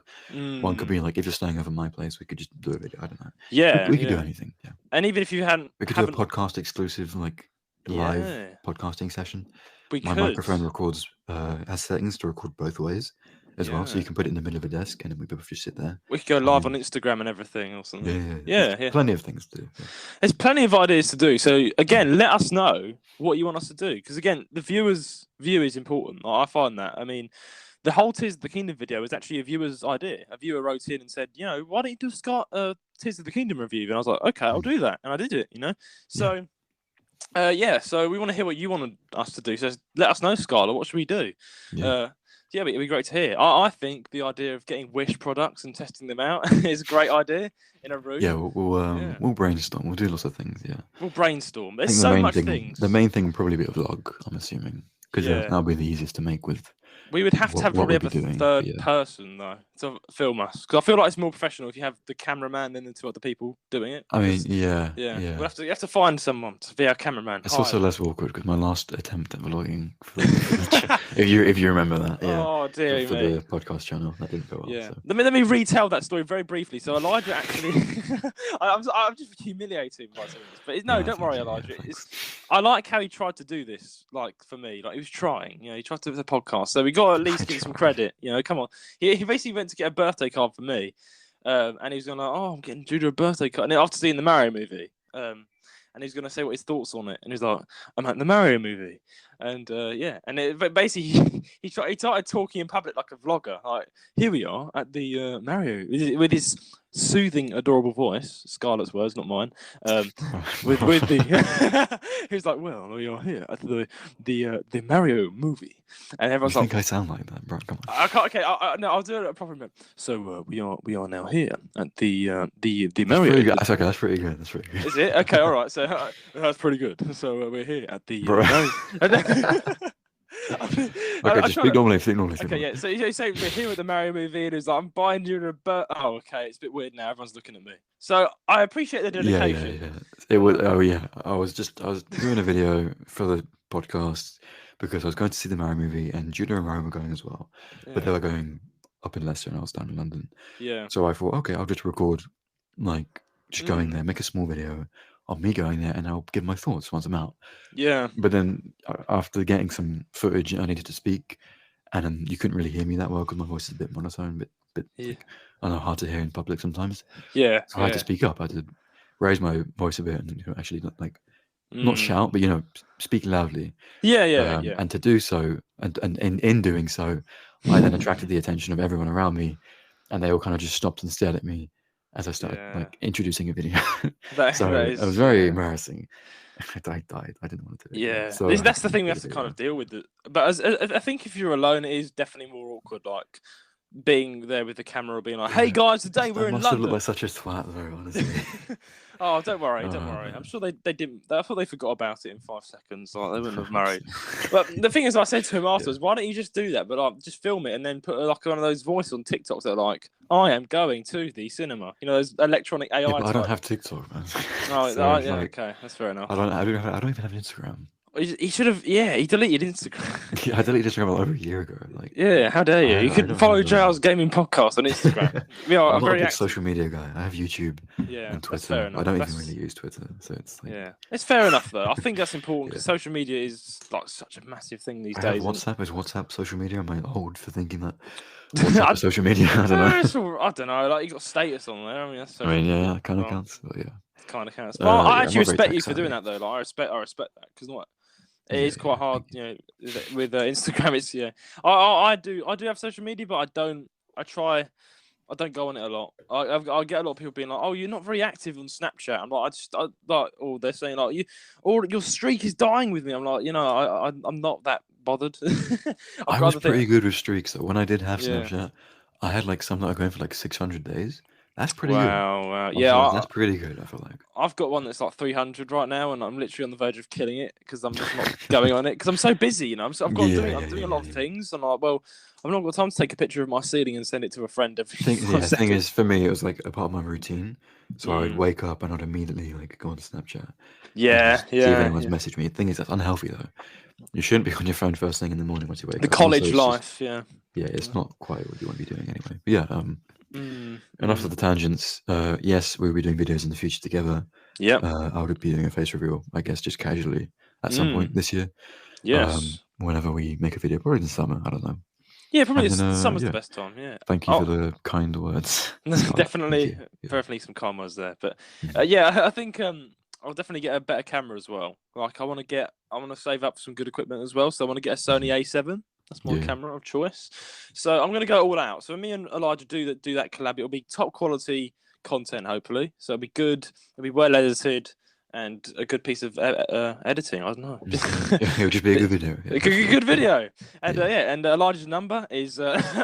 B: One could be like if you're staying over my place, we could just do a video. I don't know.
A: Yeah.
B: We could do anything. Yeah.
A: And even if you we
B: could do a podcast exclusive live podcasting session. My microphone records has settings to record both ways as well, so you can put it in the middle of a desk and then we both just sit there.
A: We could go live on Instagram and everything or something. Yeah.
B: Plenty of things to do. Yeah.
A: There's plenty of ideas to do. So again, let us know what you want us to do because again, the view is important. I find that. I mean, the whole Tears of the Kingdom video was actually a viewer's idea. A viewer wrote in and said, why don't you do Tears of the Kingdom review? And I was like, okay, I'll do that, and I did it. So. So we want to hear what you want us to do. So let us know, Skylar. What should we do? It'd be great to hear. I think the idea of getting Wish products and testing them out is a great idea in a room.
B: Yeah, we'll brainstorm. We'll do lots of things. Yeah,
A: we'll brainstorm. There's so much things.
B: The main thing will probably be a vlog. I'm assuming because that'll be the easiest to make with.
A: We would have to probably have a third person though to film us because I feel like it's more professional if you have the cameraman and then the two other people doing it.
B: I mean, yeah.
A: You have to find someone to be our cameraman.
B: It's also less awkward because my last attempt at vlogging, if you remember that,
A: oh dear,
B: for the podcast channel, that didn't go well.
A: Yeah,
B: so.
A: let me retell that story very briefly. So Elijah actually, I'm just humiliating by saying this, but no, don't worry, Elijah. I like how he tried to do this, like for me, like he was trying. He tried to do the podcast, so we got to at least give some credit. Come on. He basically went to get a birthday card for me, and he was going like, "Oh, I'm getting Judah a birthday card." And after seeing the Mario movie, and he's going to say what his thoughts on it, and he's like, "I'm at the Mario movie," and but basically he started talking in public like a vlogger. Like, here we are at the Mario with his soothing, adorable voice, Scarlett's words, not mine. With the he was like, "Well, we are here at the Mario movie," and everyone's
B: like, "I think I sound like that, bro. Come on."
A: No, I'll do it a proper minute. So we are now here at the Mario.
B: That's okay. That's pretty good.
A: Is it okay? All right. So that's pretty good. So we're here at the.
B: Okay, just speak normally. Speak normally.
A: Okay, yeah. So you say we're here at the Mario movie, and it's like I'm buying you a bird. Oh, okay. It's a bit weird now. Everyone's looking at me. So I appreciate the dedication.
B: Yeah. It was. Oh yeah. I was doing a video for the podcast because I was going to see the Mario movie, and Judah and Ryan were going as well, but they were going up in Leicester, and I was down in London.
A: Yeah.
B: So I thought, okay, I'll just record, like, just going there, make a small video of me going there, and I'll give my thoughts once I'm out.
A: Yeah.
B: But then after getting some footage, I needed to speak, and then you couldn't really hear me that well because my voice is a bit monotone, bit like, I don't know, hard to hear in public sometimes.
A: Yeah.
B: So I had to speak up. I had to raise my voice a bit and actually like not shout, but speak loudly.
A: Yeah.
B: And to do so, and in doing so, I then attracted the attention of everyone around me, and they all kind of just stopped and stared at me as I started like introducing a video. So it was very embarrassing. I died. I didn't want to do it.
A: Yeah,
B: so
A: that's the thing we have to kind of deal with. But I think if you're alone, it is definitely more awkward. Like being there with the camera, being like, "Hey guys, today we're in London." I must have
B: looked like such a twat, though, honestly.
A: Oh, don't worry. I'm sure they didn't. I thought they forgot about it in 5 seconds. Like they wouldn't have married. But the thing is, I said to him afterwards, "Why don't you just do that? But like, just film it and then put like one of those voices on TikToks that are like, I am going to the cinema. You know, those electronic AI."
B: But I don't have TikTok, man.
A: Okay, that's fair enough.
B: I don't even have Instagram.
A: He should have. Yeah, he deleted Instagram.
B: I deleted Instagram over a year ago. Like,
A: yeah, how dare you? You could follow JR's Gaming Podcast on Instagram.
B: I'm not a big social media guy. I have YouTube and Twitter.
A: Fair enough.
B: I don't even really use Twitter, so it's like...
A: it's fair enough though. I think that's important because social media is like such a massive thing these days.
B: WhatsApp is WhatsApp social media. Am I old for thinking that? WhatsApp is social media. I don't know.
A: I don't know. Like you got status on there. I mean, that's.
B: It kind of counts. But yeah.
A: Kind of counts. But I actually respect you for doing that though. Like I respect that because what. It is quite hard, you know, with Instagram. It's I do have social media, but I don't go on it a lot. I get a lot of people being like, "Oh, you're not very active on Snapchat." I'm like, they're saying like, your streak is dying with me. I'm like, I'm not that bothered.
B: I was pretty good with streaks. So when I did have Snapchat, I had like some that are going for like 600 days. That's pretty good.
A: Wow. Yeah,
B: that's pretty good. I feel like
A: I've got one that's like 300 right now, and I'm literally on the verge of killing it because I'm just not going on it because I'm so busy. I'm doing a lot of things. I'm like, well, I've not got time to take a picture of my ceiling and send it to a friend every 5 seconds.
B: The thing is, for me, it was like a part of my routine. So I would wake up and I'd immediately like go on Snapchat. See if anyone's messaged me. The thing is, that's unhealthy though. You shouldn't be on your phone first thing in the morning once you wake up.
A: The college life,
B: yeah, it's not quite what you want to be doing anyway. But yeah, enough of the tangents. Yes, we'll be doing videos in the future together.
A: Yeah.
B: I would be doing a face reveal, I guess, just casually at some point this year.
A: Yes.
B: Whenever we make a video, probably in the summer. I don't know.
A: Yeah, probably summer's the best time. Yeah.
B: Thank you for the kind words.
A: Definitely some kind words there. But I think I'll definitely get a better camera as well. Like I want to save up some good equipment as well. So I want to get a Sony A7. That's my camera of choice. So I'm going to go all out. So me and Elijah do that collab. It'll be top quality content, hopefully. So it'll be good. It'll be well edited and a good piece of editing. I don't know.
B: It'll just be a good video.
A: A good video. And and Elijah's number is. I'm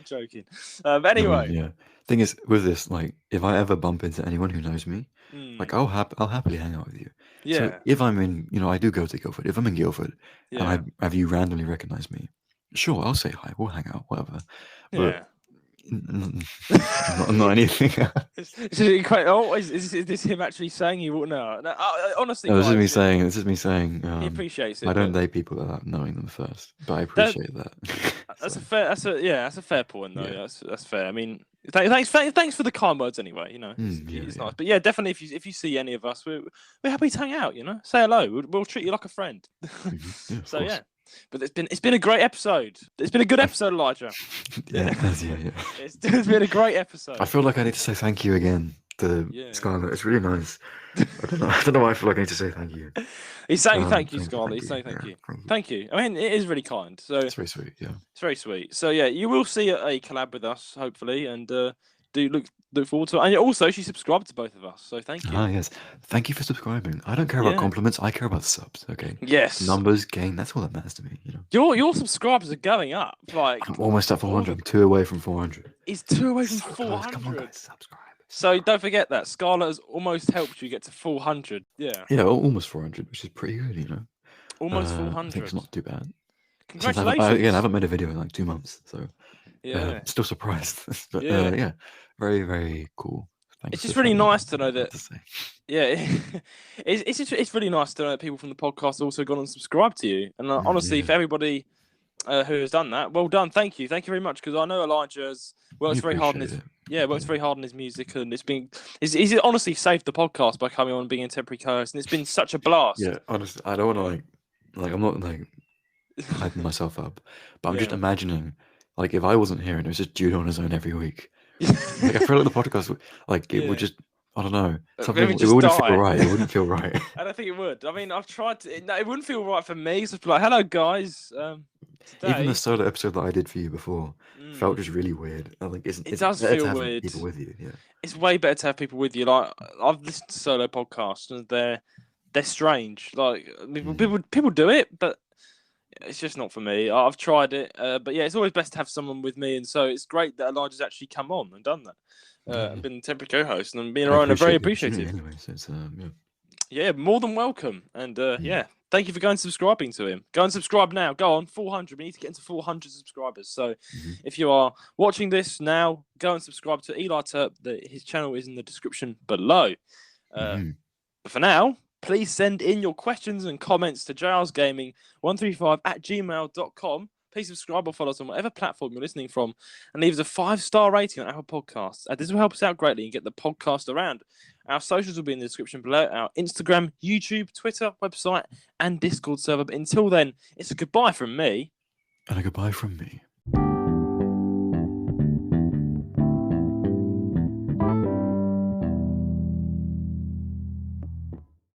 A: joking. But anyway.
B: Thing is, with this, like, if I ever bump into anyone who knows me, like, I'll happily hang out with you.
A: Yeah.
B: So if I'm in, I do go to Guildford. If I'm in Guildford and I have you randomly recognize me, sure, I'll say hi. We'll hang out, whatever. But not anything.
A: Is this him actually saying he wouldn't know? No, honestly,
B: no, this is me saying.
A: He appreciates it.
B: I don't date people without knowing them first, but I appreciate that.
A: That's a fair point though. Yeah. That's fair. I mean, thanks for the kind words anyway. It's nice. But yeah, definitely if you see any of us, we're happy to hang out. Say hello. We'll treat you like a friend. So yeah. But it's been a great episode. It's been a good episode, Elijah.
B: Yeah.
A: It's been a great episode.
B: I feel like I need to say thank you again to Scarlett. It's really nice. I don't know why I feel like I need to say thank you.
A: He's saying thank you, Scarlett. He's saying thank you. Thank you. I mean, it is really kind. So
B: it's very sweet. Yeah.
A: It's very sweet. So yeah, you will see a collab with us hopefully, and do look forward to it. And also, she subscribed to both of us, so thank you.
B: Yes. Thank you for subscribing. I don't care about compliments. I care about subs. Okay.
A: Yes.
B: Numbers, gain. That's all that matters to me.
A: Your subscribers are going up. Like
B: I'm almost at 400. I'm 2 away from 400.
A: It's 2 away from 400.
B: Come on, guys, subscribe.
A: So don't forget that Scarlett has almost helped you get to 400. Yeah.
B: Yeah, almost 400, which is pretty good.
A: Almost
B: I think
A: 400.
B: it's not too bad.
A: Congratulations.
B: I haven't made a video in like 2 months, so
A: Yeah.
B: still surprised. But
A: Yeah.
B: yeah, very, very cool.
A: It's
B: Thanks
A: just
B: for
A: really
B: having me.
A: nice to know
B: I have
A: that.
B: to say.
A: Yeah, it's really nice to know that people from the podcast also gone and subscribed to you. And honestly,
B: Yeah.
A: for everybody who has done that, well done. Thank you very much. Because I know Elijah's works very hard on his very hard on his music, and he's honestly saved the podcast by coming on and being a temporary co-host, and it's been such a blast.
B: Yeah, honestly, I don't want to I'm not like hyping myself up, but I'm just imagining like if I wasn't here and it was just Jude on his own every week. Like I feel like the podcast it would just, I don't know, something, it wouldn't feel right. It wouldn't feel right.
A: I don't think it would. I mean, I've tried to. No, it wouldn't feel right for me. So like, hello guys. Today,
B: even the solo episode that I did for you before felt just really weird. I think it
A: does
B: better
A: feel
B: to have
A: weird.
B: people with you. Yeah,
A: it's way better to have people with you. Like I've listened to solo podcasts and they're strange. Like people do it, but it's just not for me. I've tried it, but yeah, it's always best to have someone with me, and so it's great that Elijah's actually come on and done that. And been temporary co-host and being around and very appreciative.
B: Anyway, so it's
A: yeah, more than welcome. And yeah, thank you for going and subscribing to him. Go and subscribe now. Go on, 400. We need to get into 400 subscribers. So if you are watching this now, go and subscribe to Eli Turp. His channel is in the description below. But for now, please send in your questions and comments to jlsgaming135@gmail.com. Please subscribe or follow us on whatever platform you're listening from and leave us a 5-star rating on Apple Podcasts. This will help us out greatly and get the podcast around. Our socials will be in the description below. Our Instagram, YouTube, Twitter, website, and Discord server. But until then, it's a goodbye from me.
B: And a goodbye from me.